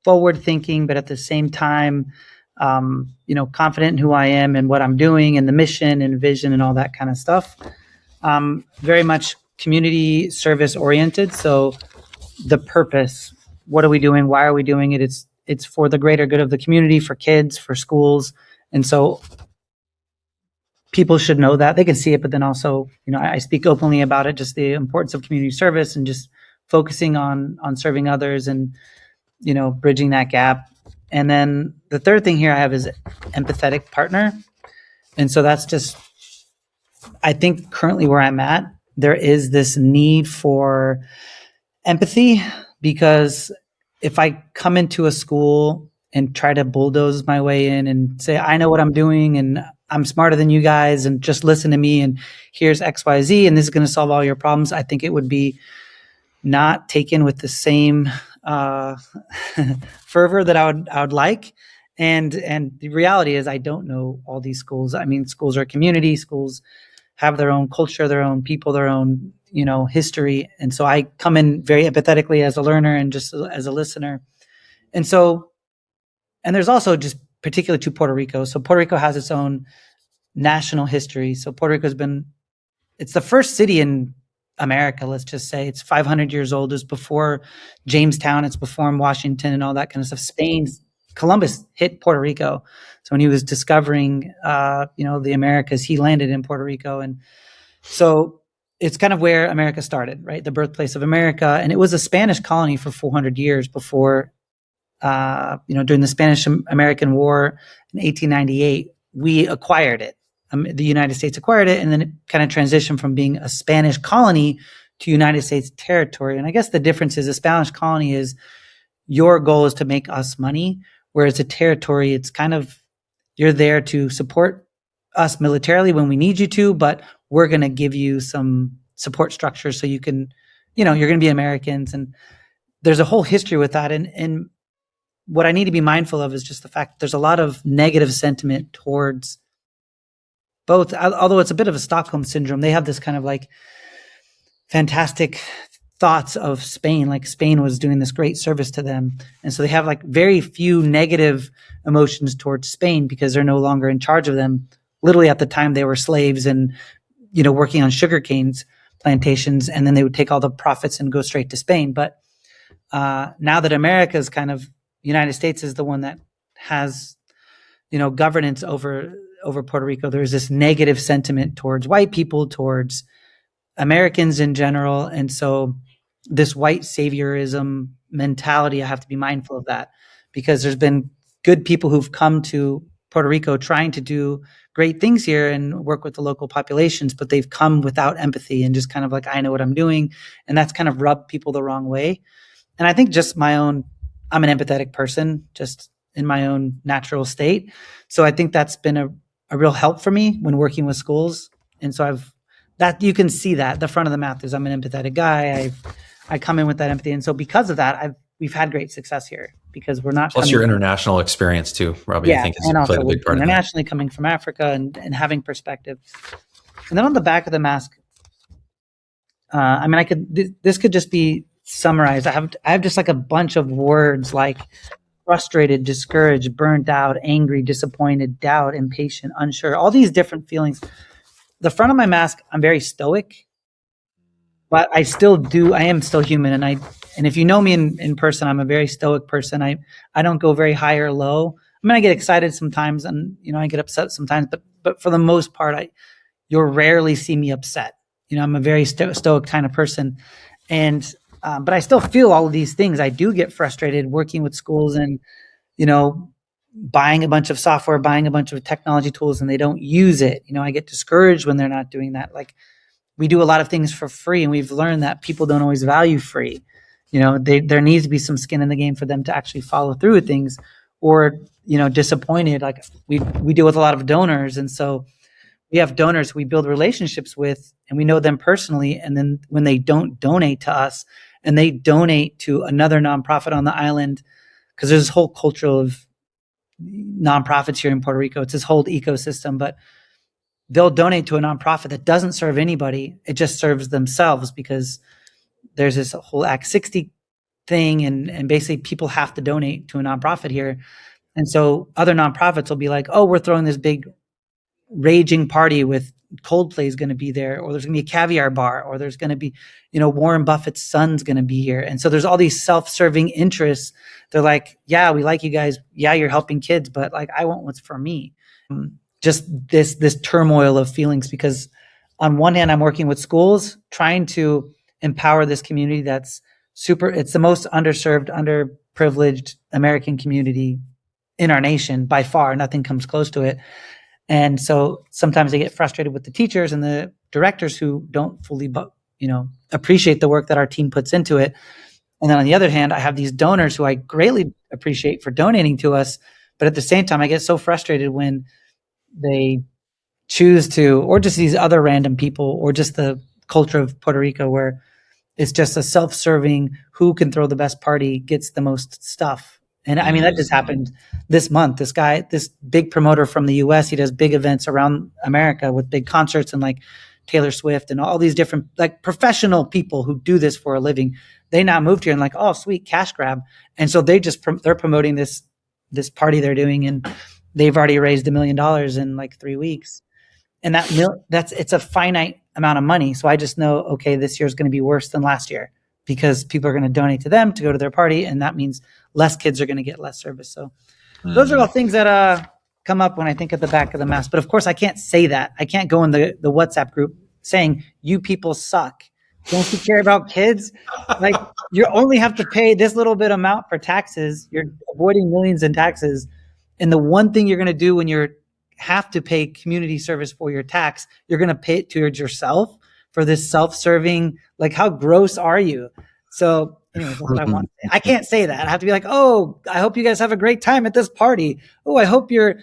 forward thinking, but at the same time, confident in who I am and what I'm doing and the mission and vision and all that kind of stuff. Very much community service oriented. So the purpose, what are we doing? Why are we doing it? It's for the greater good of the community, for kids, for schools. And so people should know that. They can see it, but then also, I speak openly about it, just the importance of community service and just focusing on serving others and, bridging that gap. And then the third thing here I have is empathetic partner. And so that's just, I think currently where I'm at, there is this need for empathy, because if I come into a school and try to bulldoze my way in and say, I know what I'm doing and I'm smarter than you guys and just listen to me and here's XYZ and this is going to solve all your problems, I think it would be not taken with the same fervor that I would like. And the reality is I don't know all these schools. I mean, schools are community, schools have their own culture, their own people, their own, history. And so I come in very empathetically as a learner and just as a listener. And so, and there's also just particular to Puerto Rico. So Puerto Rico has its own national history. So Puerto Rico it's the first city in America, let's just say. It's 500 years old. It's before Jamestown. It's before Washington and all that kind of stuff. Columbus hit Puerto Rico. So when he was discovering, the Americas, he landed in Puerto Rico. And so it's kind of where America started, right? The birthplace of America. And it was a Spanish colony for 400 years before, during the Spanish-American War in 1898, we acquired it. The United States acquired it, and then it kind of transitioned from being a Spanish colony to United States territory. And I guess the difference is a Spanish colony is your goal is to make us money, whereas a territory, it's kind of, you're there to support us militarily when we need you to, but we're going to give you some support structures so you can, you're going to be Americans. And there's a whole history with that. And what I need to be mindful of is just the fact that there's a lot of negative sentiment towards both, although it's a bit of a Stockholm syndrome. They have this kind of like fantastic thoughts of Spain, like Spain was doing this great service to them. And so they have like very few negative emotions towards Spain because they're no longer in charge of them. Literally at the time they were slaves and, working on sugarcane plantations, and then they would take all the profits and go straight to Spain. But now that America is kind of, United States is the one that has, governance over Puerto Rico, there's this negative sentiment towards white people, towards Americans in general. And so this white saviorism mentality, I have to be mindful of that, because there's been good people who've come to Puerto Rico trying to do great things here and work with the local populations, but they've come without empathy and just kind of like, I know what I'm doing. And that's kind of rubbed people the wrong way. And I think just I'm an empathetic person, just in my own natural state. So I think that's been a real help for me when working with schools. And so you can see that the front of the map is I'm an empathetic guy. I come in with that empathy. And so because of that, we've had great success here because we're not. Plus your international experience too, Robby, I think has played a big part of that. Internationally coming from Africa and having perspective. And then on the back of the mask, this could just be summarized. I have just like a bunch of words like frustrated, discouraged, burnt out, angry, disappointed, doubt, impatient, unsure, all these different feelings. The front of my mask, I'm very stoic, but I am still human. And if you know me in person, I'm a very stoic person. I don't go very high or low. I mean, I get excited sometimes and, I get upset sometimes, but for the most part, you'll rarely see me upset. I'm a very stoic kind of person. And, but I still feel all of these things. I do get frustrated working with schools and, buying a bunch of software, buying a bunch of technology tools, and they don't use it. I get discouraged when they're not doing that. Like, we do a lot of things for free, and we've learned that people don't always value free. There needs to be some skin in the game for them to actually follow through with things, or, disappointed. Like we deal with a lot of donors. And so we have donors we build relationships with and we know them personally. And then when they don't donate to us and they donate to another nonprofit on the island, because there's this whole culture of nonprofits here in Puerto Rico, it's this whole ecosystem, but they'll donate to a nonprofit that doesn't serve anybody. It just serves themselves because there's this whole Act 60 thing, and basically people have to donate to a nonprofit here. And so other nonprofits will be like, oh, we're throwing this big raging party with Coldplay is going to be there, or there's going to be a caviar bar, or there's going to be, Warren Buffett's son's going to be here. And so there's all these self-serving interests. They're like, yeah, we like you guys. Yeah, you're helping kids, but like, I want what's for me. Just this turmoil of feelings, because on one hand, I'm working with schools, trying to empower this community that's it's the most underserved, underprivileged American community in our nation by far. Nothing comes close to it. And so sometimes they get frustrated with the teachers and the directors who don't fully, appreciate the work that our team puts into it. And then on the other hand, I have these donors who I greatly appreciate for donating to us. But at the same time, I get so frustrated when they choose to, or just these other random people, or just the culture of Puerto Rico where it's just a self-serving, who can throw the best party gets the most stuff. And I mean, that just happened this month. This guy, this big promoter from the US, he does big events around America with big concerts and like Taylor Swift and all these different like professional people who do this for a living. They now moved here and like, oh, sweet, cash grab. And so they're promoting this party they're doing, and they've already raised $1 million in like 3 weeks. And it's a finite amount of money. So I just know, okay, this year's going to be worse than last year because people are going to donate to them to go to their party. And that means less kids are going to get less service. So those are all things that come up when I think at the back of the mask. But of course, I can't say that. I can't go in the WhatsApp group saying, you people suck. Don't you care about kids? Like, you only have to pay this little bit amount for taxes. You're avoiding millions in taxes. And the one thing you're going to do when you have to pay community service for your tax, you're going to pay it towards yourself for this self-serving. Like, how gross are you? So anyways, that's what I want to say. I can't say that. I have to be like, oh, I hope you guys have a great time at this party. Oh, I hope your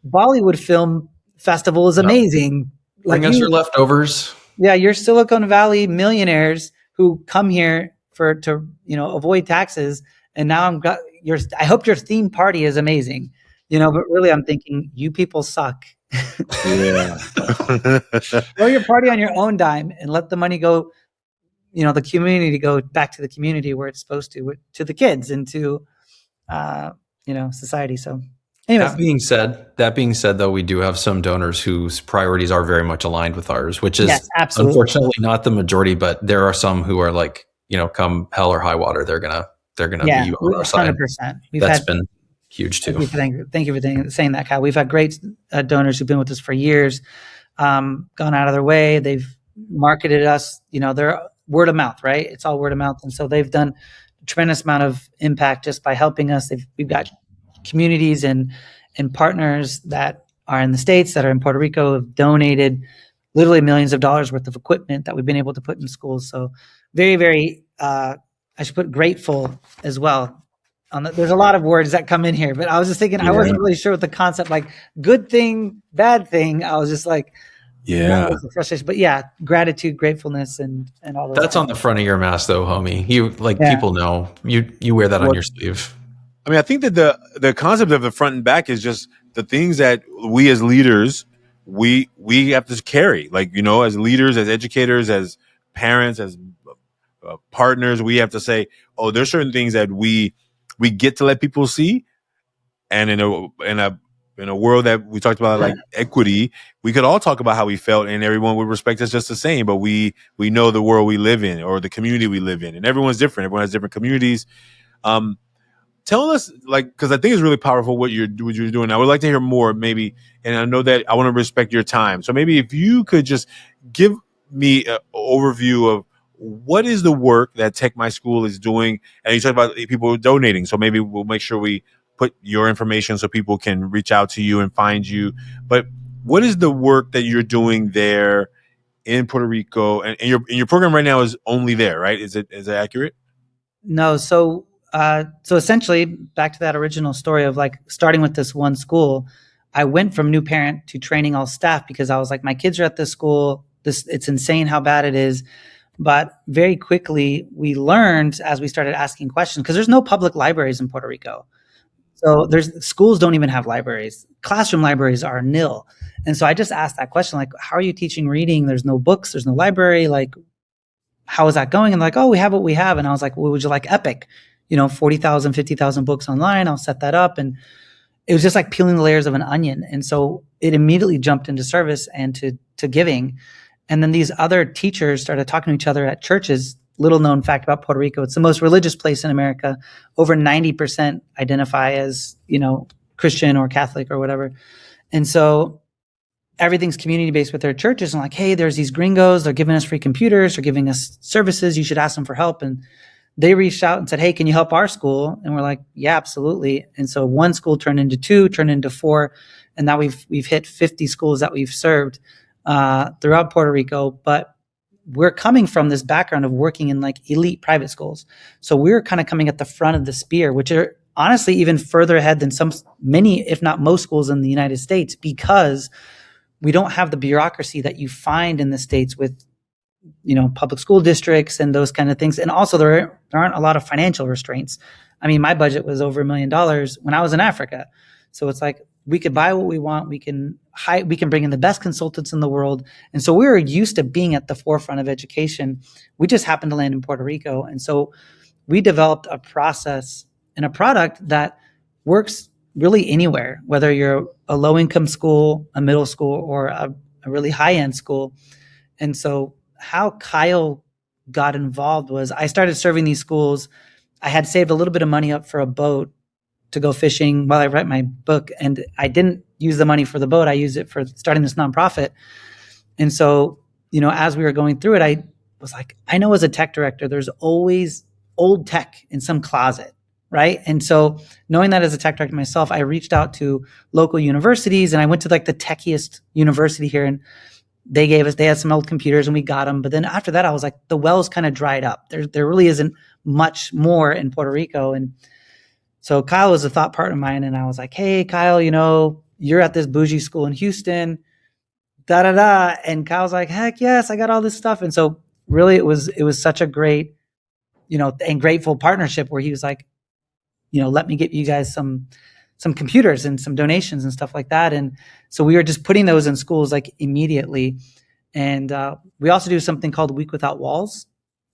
Bollywood film festival is amazing. Bring us your leftovers. Yeah, you're Silicon Valley millionaires who come here to avoid taxes, and now I hope your theme party is amazing. But really, I'm thinking you people suck. Yeah. Throw your party on your own dime and let the money go. The community go back to the community where it's supposed to the kids and to society. So. Anyways. That being said, though, we do have some donors whose priorities are very much aligned with ours, which is unfortunately not the majority, but there are some who are like, come hell or high water, they're gonna be on our side. 100%. That's been huge too. Thank you for saying that, Kyle. We've had great donors who've been with us for years, gone out of their way. They've marketed us. They're word of mouth, right? It's all word of mouth, and so they've done a tremendous amount of impact just by helping us. We've got communities and partners that are in the States, that are in Puerto Rico, have donated literally millions of dollars worth of equipment that we've been able to put in schools. So very, very, I should put grateful as well. There's a lot of words that come in here, but I was just thinking, I wasn't really sure what the concept, like good thing, bad thing. I was just like, frustration. But yeah, gratitude, gratefulness, and all those. That's on the front of your mask though, homie. People know you wear that on your sleeve. I mean, I think that the concept of the front and back is just the things that we as leaders, we have to carry. Like, as leaders, as educators, as parents, as partners, we have to say, oh, there's certain things that we get to let people see. And in a world that we talked about, like equity, we could all talk about how we felt and everyone would respect us just the same. But we know the world we live in or the community we live in, and everyone's different. Everyone has different communities. Tell us, because I think it's really powerful what you're doing. I would like to hear more, maybe, and I know that I want to respect your time. So maybe if you could just give me an overview of what is the work that TechMySchool is doing, and you talk about people donating. So maybe we'll make sure we put your information so people can reach out to you and find you. But what is the work that you're doing there in Puerto Rico? And your program right now is only there, right? Is it accurate? No, so essentially, back to that original story of like starting with this one school, I went from new parent to training all staff because I was like, my kids are at this school. It's insane how bad it is. But very quickly, we learned as we started asking questions, because there's no public libraries in Puerto Rico. So schools don't even have libraries. Classroom libraries are nil. And so I just asked that question, like, how are you teaching reading? There's no books. There's no library. Like, how is that going? And like, oh, we have what we have. And I was like, well, would you like Epic? 40,000, 50,000 books online. I'll set that up. And it was just like peeling the layers of an onion. And so it immediately jumped into service and to giving. And then these other teachers started talking to each other at churches. Little known fact about Puerto Rico, it's the most religious place in America. Over 90% identify as, Christian or Catholic or whatever. And so everything's community-based with their churches. And like, hey, there's these gringos. They're giving us free computers. They're giving us services. You should ask them for help. And they reached out and said, hey, can you help our school? And we're like, yeah, absolutely. And so one school turned into 2, turned into 4. And now we've hit 50 schools that we've served throughout Puerto Rico. But we're coming from this background of working in like elite private schools. So we're kind of coming at the front of the spear, which are honestly even further ahead than many, if not most schools in the United States, because we don't have the bureaucracy that you find in the States with, public school districts and those kind of things. And also there aren't a lot of financial restraints. I mean, my budget was over $1 million when I was in Africa. So it's like, we could buy what we want. We can bring in the best consultants in the world. And so we were used to being at the forefront of education. We just happened to land in Puerto Rico. And so we developed a process and a product that works really anywhere, whether you're a low-income school, a middle school, or a really high-end school. And so how Kyle got involved was I started serving these schools. I had saved a little bit of money up for a boat to go fishing while I write my book. And I didn't use the money for the boat. I used it for starting this nonprofit. And so, as we were going through it, I was like, I know as a tech director, there's always old tech in some closet, right? And so knowing that as a tech director myself, I reached out to local universities and I went to like the techiest university here, and they had some old computers and we got them. But then after that, I was like, the wells kind of dried up. There really isn't much more in Puerto Rico. And so Kyle was a thought partner of mine, and I was like, hey, Kyle, you're at this bougie school in Houston, da-da-da. And Kyle's like, heck yes, I got all this stuff. And so really it was such a great, and grateful partnership where he was like, let me get you guys some computers and some donations and stuff like that. And so we were just putting those in schools like immediately. And we also do something called Week Without Walls.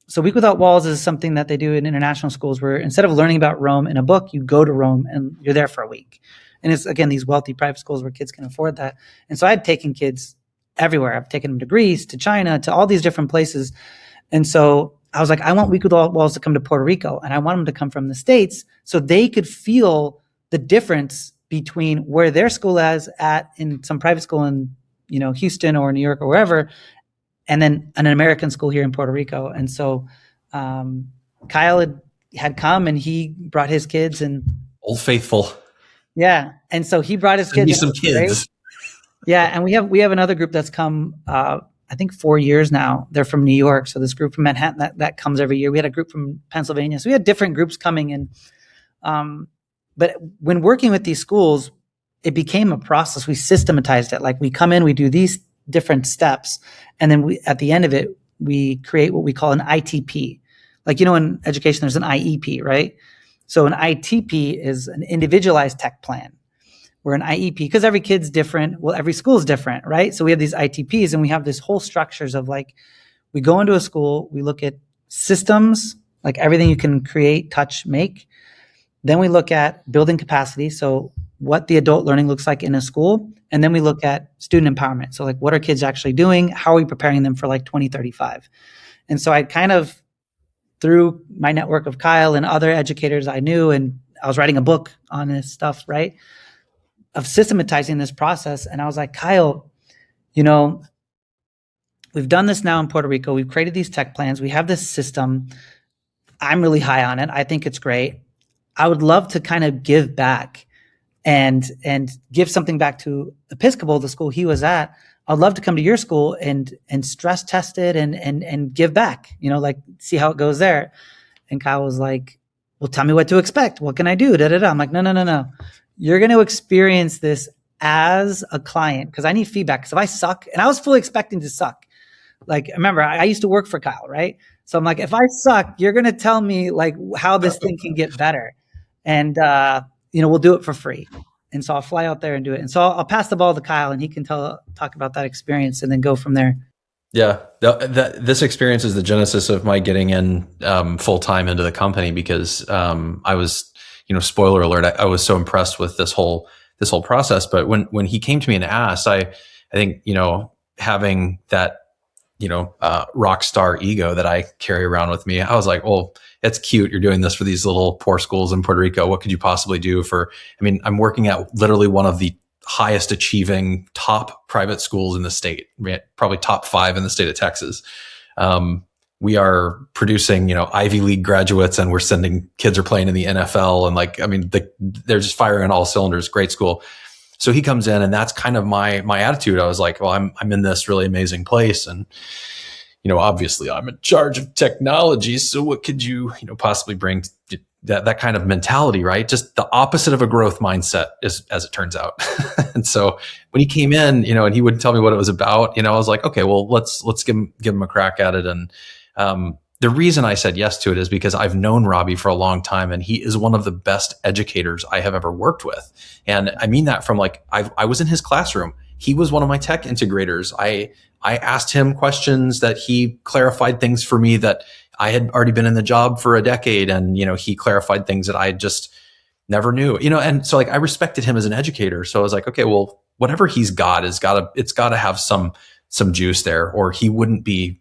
So Week Without Walls is something that they do in international schools where instead of learning about Rome in a book, you go to Rome and you're there for a week. And it's, again, these wealthy private schools where kids can afford that. And so I had taken kids everywhere. I've taken them to Greece, to China, to all these different places. And so I was like, I want Week Without Walls to come to Puerto Rico, and I want them to come from the States so they could feel the difference between where their school is at in some private school in, Houston or New York or wherever, and then an American school here in Puerto Rico. And so Kyle had come and he brought his kids, and Old Faithful. Yeah. And so he brought his Send me kids. some kids. Yeah. And we have another group that's come, I think 4 years now. They're from New York. So this group from Manhattan that comes every year. We had a group from Pennsylvania. So we had different groups coming in. But when working with these schools, it became a process. We systematized it. Like we come in, we do these different steps. And then at the end of it, we create what we call an ITP. Like, in education, there's an IEP, right? So an ITP is an individualized tech plan. Where an IEP, because every kid's different, every school's different, right? So we have these ITPs and we have this whole structures of like, we go into a school, we look at systems, like everything you can create, touch, make. Then we look at building capacity. So what the adult learning looks like in a school. And then we look at student empowerment. So like, what are kids actually doing? How are we preparing them for like 2035? And so I kind of, through my network of Kyle and other educators I knew, and I was writing a book on this stuff, right? Of systematizing this process. And I was like, Kyle, we've done this now in Puerto Rico. We've created these tech plans. We have this system. I'm really high on it. I think it's great. I would love to kind of give back and give something back to Episcopal, the school he was at. I'd love to come to your school and stress test it and give back, like see how it goes there. And Kyle was like, well, tell me what to expect. What can I do? I'm like, no. You're going to experience this as a client because I need feedback. Because if I suck, and I was fully expecting to suck. Like, remember, I used to work for Kyle, right? So I'm like, if I suck, you're going to tell me like how this thing can get better. And, we'll do it for free. And so I'll fly out there and do it. And so I'll pass the ball to Kyle and he can talk about that experience and then go from there. Yeah, this experience is the genesis of my getting in full time into the company, because I was, spoiler alert, I was so impressed with this whole process. But when he came to me and asked, I think, having that, rock star ego that I carry around with me, I was like, well, it's cute. You're doing this for these little poor schools in Puerto Rico. What could you possibly do I'm working at literally one of the highest achieving top private schools in the state, probably top 5 in the state of Texas. We are producing, Ivy League graduates, and we're sending kids are playing in the NFL, and they're just firing on all cylinders. Great school. So he comes in, and that's kind of my attitude. I was like, well, I'm in this really amazing place, and obviously I'm in charge of technology. So what could you, possibly bring to that kind of mentality, right? Just the opposite of a growth mindset, as it turns out. And so when he came in, and he wouldn't tell me what it was about, I was like, okay, well, let's give him a crack at it. And the reason I said yes to it is because I've known Robby for a long time, and he is one of the best educators I have ever worked with. And I mean that from I was in his classroom. He was one of my tech integrators. I asked him questions that he clarified things for me that I had already been in the job for a decade. And, he clarified things that I just never knew, and so I respected him as an educator. So I was like, okay, well, whatever it's gotta have some juice there, or he wouldn't be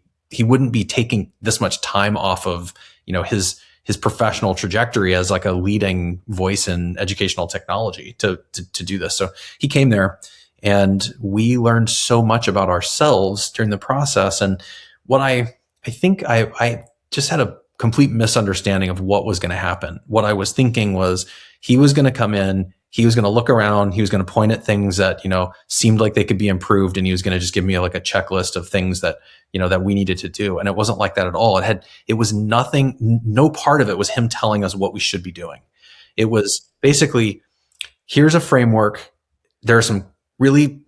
taking this much time off of, his professional trajectory as a leading voice in educational technology to do this. So he came there, and we learned so much about ourselves during the process. And what I think I just had a complete misunderstanding of what was going to happen. What I was thinking was he was going to come in, he was going to look around, he was going to point at things that, seemed like they could be improved. And he was going to just give me a checklist of things that, that we needed to do. And it wasn't like that at all. It was nothing, no part of it was him telling us what we should be doing. It was basically, here's a framework. There are some really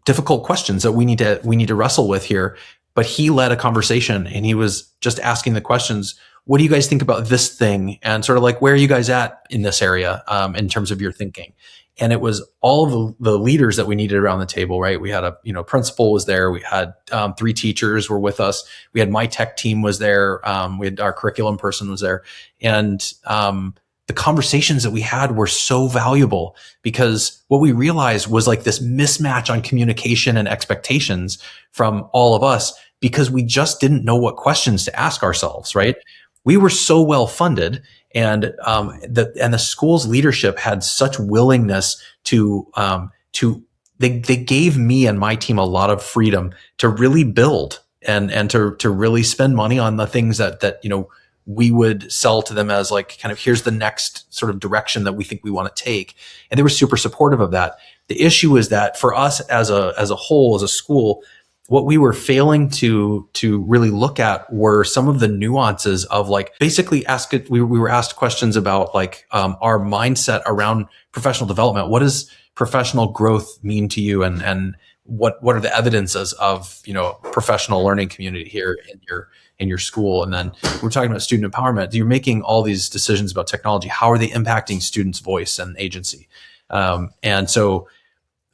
difficult questions that we need to wrestle with here. But he led a conversation, and he was just asking the questions. What do you guys think about this thing? And sort of where are you guys at in this area in terms of your thinking? And it was all of the leaders that we needed around the table, right? We had a, principal was there. We had 3 teachers were with us. We had my tech team was there. We had our curriculum person was there. And the conversations that we had were so valuable, because what we realized was this mismatch on communication and expectations from all of us, because we just didn't know what questions to ask ourselves, right? We were so well funded, and the school's leadership had such willingness to they gave me and my team a lot of freedom to really build and to really spend money on the things that we would sell to them as kind of, here's the next sort of direction that we think we want to take. And they were super supportive of that. The issue is that for us as a whole, as a school, what we were failing to really look at were some of the nuances of basically we were asked questions about our mindset around professional development. What does professional growth mean to you? And what are the evidences of, professional learning community here in your school? And then we're talking about student empowerment. You're making all these decisions about technology. How are they impacting students' voice and agency? And so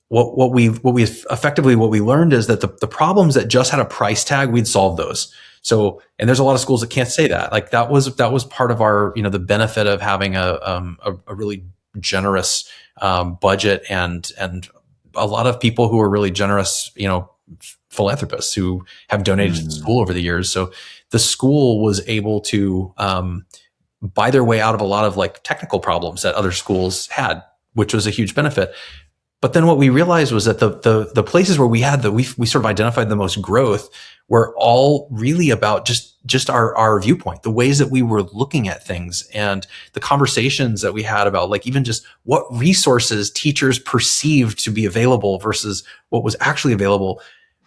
what we learned is that the problems that just had a price tag, we'd solve those. So, and there's a lot of schools that can't say that. That was part of our, the benefit of having a really generous budget and a lot of people who are really generous, philanthropists who have donated to the school over the years. So the school was able to buy their way out of a lot of technical problems that other schools had, which was a huge benefit. But then what we realized was that the places where we sort of identified the most growth were all really about just our viewpoint, the ways that we were looking at things, and the conversations that we had about even just what resources teachers perceived to be available versus what was actually available.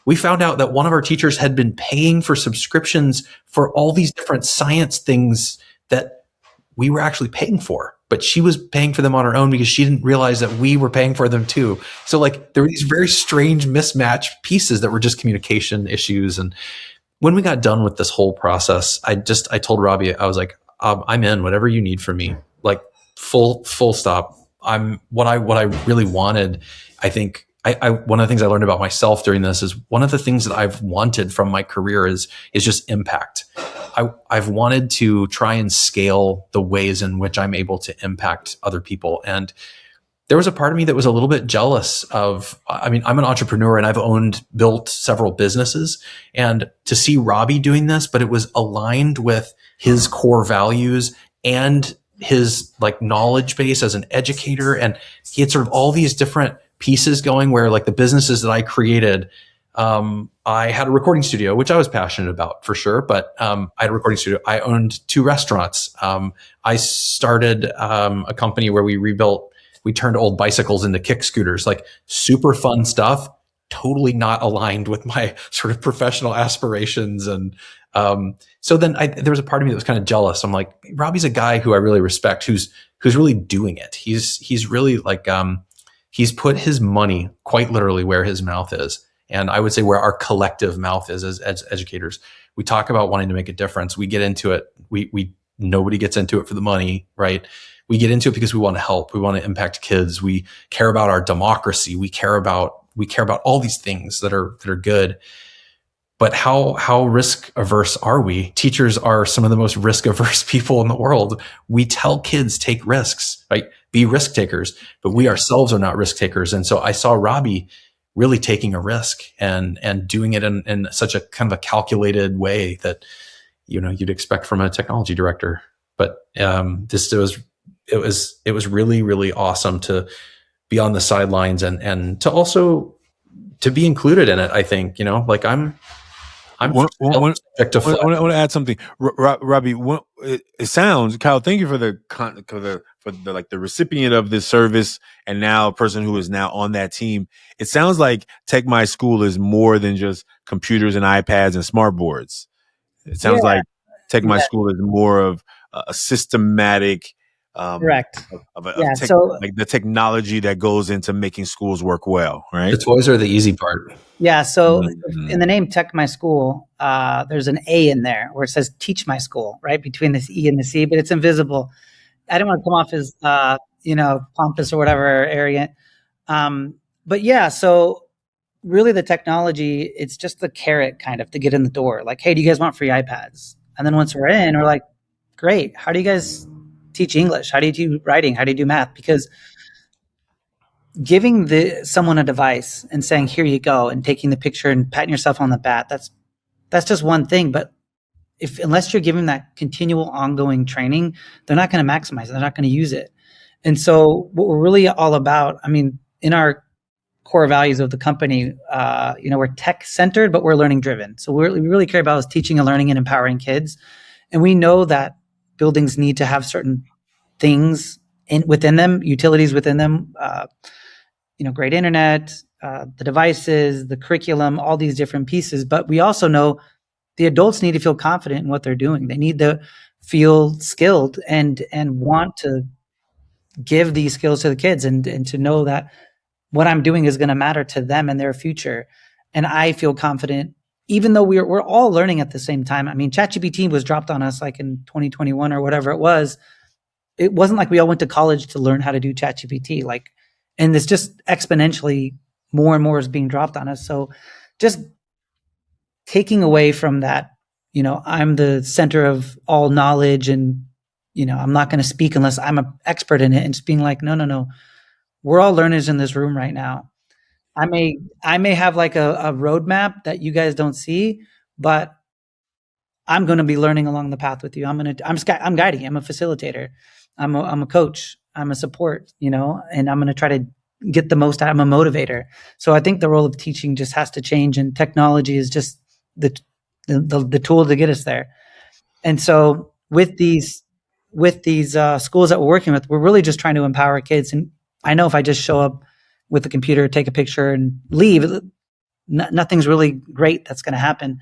We found out that one of our teachers had been paying for subscriptions for all these different science things that we were actually paying for, but she was paying for them on her own because she didn't realize that we were paying for them too. So there were these very strange mismatch pieces that were just communication issues. And when we got done with this whole process, I told Robby, I was like, I'm in, whatever you need from me, full stop. What I really wanted, I think one of the things I learned about myself during this is one of the things that I've wanted from my career is just impact. I've wanted to try and scale the ways in which I'm able to impact other people. And there was a part of me that was a little bit jealous of, I mean, I'm an entrepreneur and I've built several businesses, and to see Robby doing this, but it was aligned with his core values and his like knowledge base as an educator. And he had sort of all these different pieces going where like the businesses that I created, I had a recording studio, which I was passionate about for sure, but I had a recording studio. I owned 2 restaurants. I started a company where we turned old bicycles into kick scooters, like super fun stuff, totally not aligned with my sort of professional aspirations. And so then there was a part of me that was kind of jealous. I'm like, Robby's a guy who I really respect, who's really doing it. He's really like, he's put his money quite literally where his mouth is. And I would say where our collective mouth is as educators. We talk about wanting to make a difference. We get into it. Nobody gets into it for the money, right? We get into it because we want to help. We want to impact kids. We care about our democracy. We care about all these things that are good. But how risk averse are we? Teachers are some of the most risk averse people in the world. We tell kids take risks, right? Be risk takers, but we ourselves are not risk takers. And so I saw Robby really taking a risk and doing it in such a kind of a calculated way that, you'd expect from a technology director. But it was really, really awesome to be on the sidelines and to also to be included in it. I think, like I'm I want to add something, Robby. It sounds, Kyle. Thank you for the recipient of this service, and now a person who is now on that team. It sounds like TechMySchool is more than just computers and iPads and smart boards. It sounds like TechMySchool is more of a systematic, correct, like the technology that goes into making schools work well. Right. The toys are the easy part. Yeah. So in the name TechMySchool, there's an A in there where it says Teach My School, right? Between this E and the C, but it's invisible. I don't want to come off as, pompous or whatever, arrogant. But yeah, so really the technology, it's just the carrot kind of to get in the door. Like, hey, do you guys want free iPads? And then once we're in, we're like, great. How do you guys teach English? How do you do writing? How do you do math? Because giving someone a device and saying, here you go, and taking the picture and patting yourself on the back, that's just one thing. But unless you're giving that continual ongoing training, they're not going to maximize it. They're not going to use it. And so what we're really all about, I mean, in our core values of the company, we're tech centered, but we're learning driven. So we really care about is teaching and learning and empowering kids. And we know that buildings need to have certain things within them, utilities within them, great internet, the devices, the curriculum, all these different pieces. But we also know the adults need to feel confident in what they're doing. They need to feel skilled and want to give these skills to the kids and to know that what I'm doing is going to matter to them and their future. And I feel confident, even though we're all learning at the same time. I mean, ChatGPT was dropped on us like in 2021 or whatever it was. It wasn't like we all went to college to learn how to do ChatGPT. And it's just exponentially more and more is being dropped on us. So just taking away from that, I'm the center of all knowledge and, I'm not going to speak unless I'm an expert in it, and just being like, no. We're all learners in this room right now. I may have like a roadmap that you guys don't see, but I'm going to be learning along the path with you. I'm guiding you. I'm a facilitator. I'm a coach. I'm a support, and I'm going to try to get the most out. I'm a motivator. So I think the role of teaching just has to change, and technology is just the tool to get us there. And so with these schools that we're working with, we're really just trying to empower kids. And I know if I just show up with the computer, take a picture and leave, nothing's really great that's going to happen.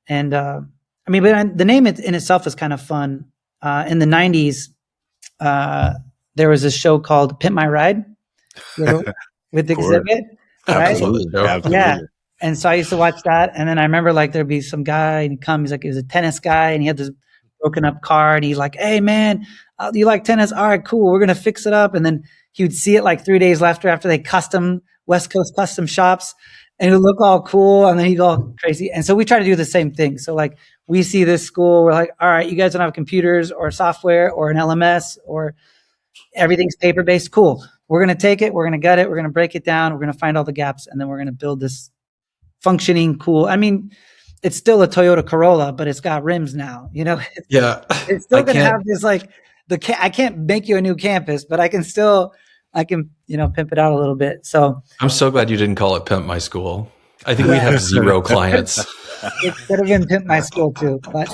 And but the name in itself is kind of fun. In the 90s, there was a show called Pimp My Ride with Exhibit. Right? Absolutely. Yeah. And so I used to watch that. And then I remember there'd be some guy and he'd come, he was a tennis guy and he had this broken up car and he's like, hey man, you like tennis? All right, cool. We're going to fix it up. And then he would see it 3 days after they custom West Coast custom shops, and it'll look all cool, and then you go all crazy. And so we try to do the same thing. So like we see this school, we're like, all right, you guys don't have computers or software or an LMS or everything's paper-based. Cool. We're going to take it, we're going to gut it, we're going to break it down, we're going to find all the gaps, and then we're going to build this functioning, cool. I mean, it's still a Toyota Corolla, but it's got rims now. You know, it's still going to have this like I can't make you a new campus, but I can pimp it out a little bit. So I'm so glad you didn't call it Pimp My School. I think we'd have 0 clients. It could have been Pimp My School too, but.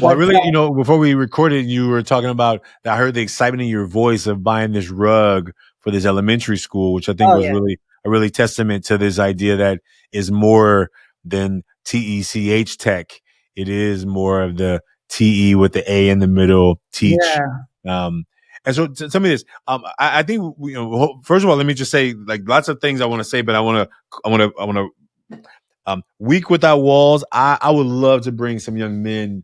Well, I really, before we recorded, you were talking about, I heard the excitement in your voice of buying this rug for this elementary school, which I think was really testament to this idea that is more than TECH tech. It is more of the TE with the A in the middle, teach. Yeah. And so tell me this. I think first of all, let me just say, like, lots of things I want to say, but I want to Week Without Walls. I would love to bring some young men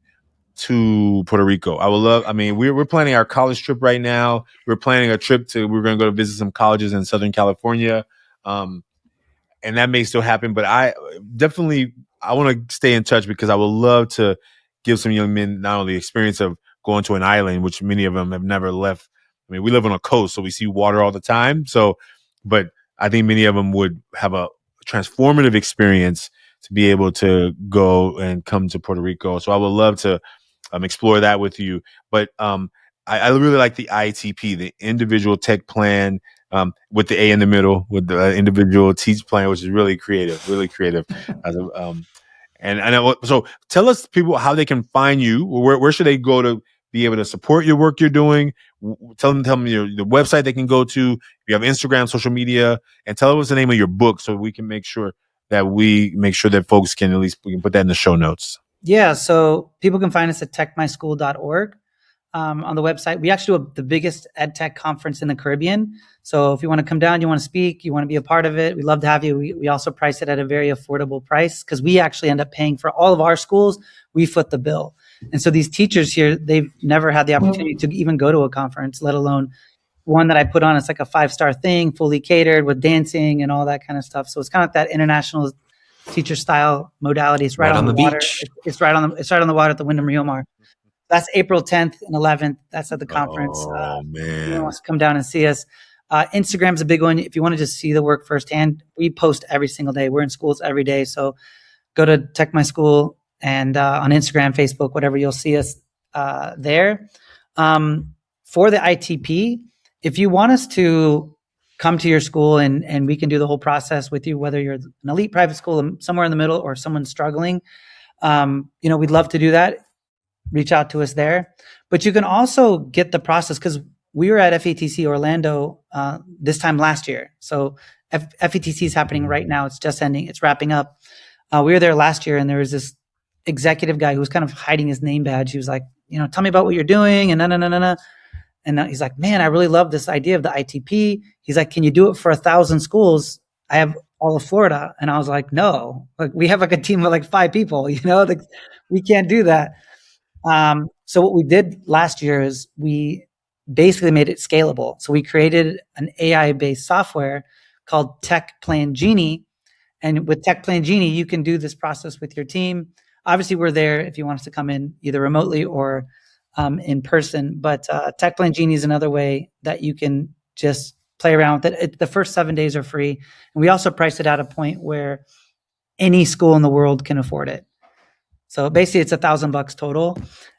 to Puerto Rico. We're planning our college trip right now. We're planning a trip we're going to go to visit some colleges in Southern California. And that may still happen, but I want to stay in touch because I would love to give some young men not only the experience of going to an island, which many of them have never left. I mean, we live on a coast, so we see water all the time. But I think many of them would have a transformative experience to be able to go and come to Puerto Rico. So I would love to explore that with you. But I really like the ITP, the individual tech plan, with the A in the middle, with the individual teach plan, which is really creative. So tell us, people, how they can find you. Where should they go to be able to support your work you're doing? Tell them the website they can go to. If you have Instagram, social media, and tell us the name of your book so we can make sure that folks can we can put that in the show notes. Yeah, so people can find us at techmyschool.org. On the website, we actually do the biggest edtech conference in the Caribbean. So if you want to come down, you want to speak, you want to be a part of it, we'd love to have you. We also price it at a very affordable price because we actually end up paying for all of our schools. We foot the bill. And so these teachers here, they've never had the opportunity to even go to a conference, let alone one that I put on. It's like a 5-star thing, fully catered with dancing and all that kind of stuff. So it's kind of like that international teacher style modality. It's right on the water. Beach. It's right on the water at the Wyndham Rio Mar. That's April 10th and 11th. That's at the conference. Oh, man. Anyone wants to come down and see us. Instagram's a big one. If you want to just see the work firsthand, we post every single day. We're in schools every day. So go to TechMySchool and on Instagram, Facebook, whatever, you'll see us there. For the ITP, if you want us to come to your school and we can do the whole process with you, whether you're an elite private school somewhere in the middle or someone struggling, we'd love to do that. Reach out to us there. But you can also get the process because we were at FETC Orlando this time last year. So FETC is happening right now. It's just ending. It's wrapping up. We were there last year and there was this executive guy who was kind of hiding his name badge. He was like, tell me about what you're doing and no. And he's like, man, I really love this idea of the ITP. He's like, can you do it for 1,000 schools? I have all of Florida. And I was like, no, we have a team of 5 people, we can't do that. So what we did last year is we basically made it scalable. So we created an AI-based software called TechPlanGenie. And with TechPlanGenie, you can do this process with your team. Obviously, we're there if you want us to come in either remotely or in person. But TechPlanGenie is another way that you can just play around with it. The first 7 days are free. And we also priced it at a point where any school in the world can afford it. So basically it's $1,000 total.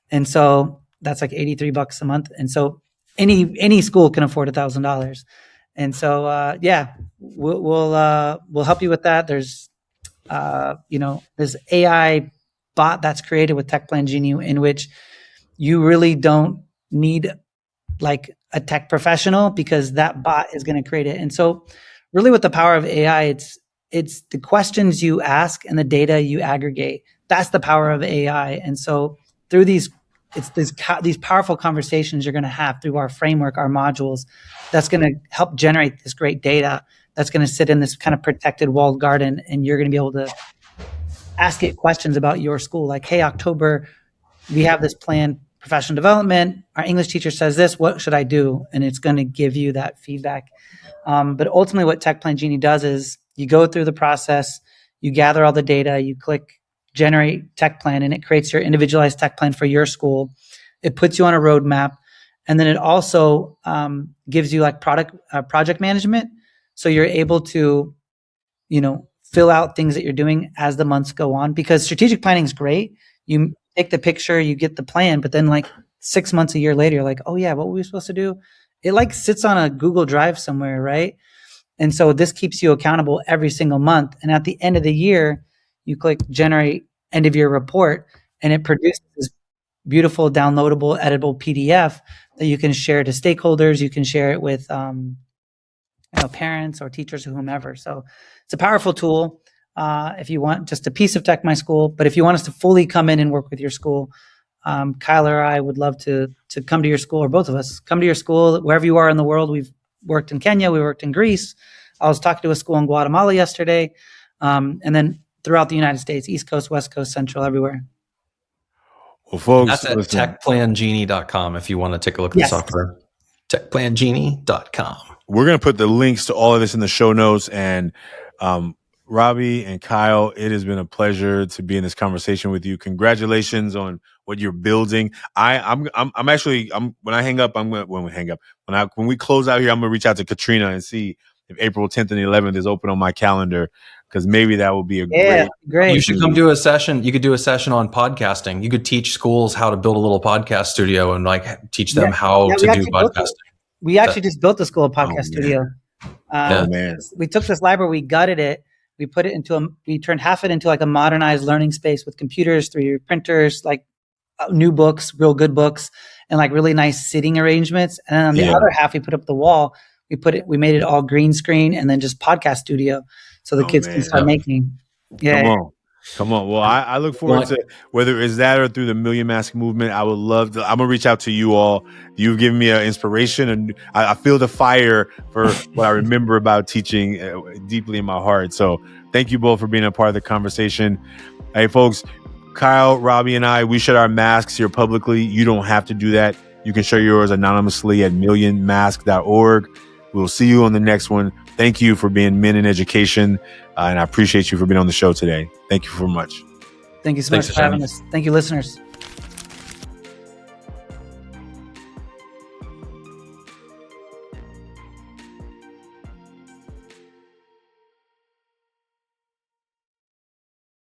And so that's like $83 a month. And so any school can afford $1,000. And so, we'll help you with that. There's, this AI bot that's created with TechPlanGenie in which you really don't need a tech professional because that bot is going to create it. And so really with the power of AI, it's the questions you ask and the data you aggregate. That's the power of AI. And so through these powerful conversations you're going to have through our framework, our modules, that's going to help generate this great data that's going to sit in this kind of protected walled garden. And you're going to be able to ask it questions about your school. Like, hey, October, we have this plan professional development. Our English teacher says this, what should I do? And it's going to give you that feedback. But ultimately what TechPlanGenie does is you go through the process, you gather all the data, you click generate tech plan, and it creates your individualized tech plan for your school. It puts you on a roadmap. And then it also gives you like project management. So you're able to, fill out things that you're doing as the months go on, because strategic planning is great. You take the picture, you get the plan, but then like 6 months, a year later, you're like, oh yeah, what were we supposed to do? It like sits on a Google Drive somewhere, right? And so this keeps you accountable every single month. And at the end of the year, you click generate end of year report, and it produces this beautiful, downloadable, editable PDF that you can share to stakeholders. You can share it with parents or teachers or whomever. So it's a powerful tool if you want just a piece of TechMySchool. But if you want us to fully come in and work with your school, Kyle or I would love to come to your school, or both of us come to your school wherever you are in the world. We've worked in Kenya, we worked in Greece. I was talking to a school in Guatemala yesterday, and then throughout the United States, East Coast, West Coast, Central, everywhere. Well, folks, that's at TechPlanGenie.com if you want to take a look at the software. TechPlanGenie.com. We're going to put the links to all of this in the show notes. And Robby and Kyle, it has been a pleasure to be in this conversation with you. Congratulations on what you're building. When we close out here, I'm going to reach out to Katrina and see if April 10th and 11th is open on my calendar, because maybe that will be a great. You should come do a session. You could do a session on podcasting. You could teach schools how to build a little podcast studio and like teach them how to do podcasting. We actually just built the school podcast studio. We took this library, we gutted it, we put it we turned half it into like a modernized learning space with computers, 3D printers, like new books, real good books, and like really nice sitting arrangements. And then on the other half, we put up the wall. We made it all green screen and then just podcast studio, so the kids can start making. Yeah. Come on. Well, I look forward to whether it's that or through the Million Mask movement. I would love to. I'm gonna reach out to you all. You've given me an inspiration, and I feel the fire for what I remember about teaching deeply in my heart. So thank you both for being a part of the conversation. Hey, folks, Kyle, Robby, and I, we share our masks here publicly. You don't have to do that. You can share yours anonymously at millionmask.org. We'll see you on the next one. Thank you for being men in education, and I appreciate you for being on the show today. Thank you very much. Thank you so much for having us. Thank you, listeners.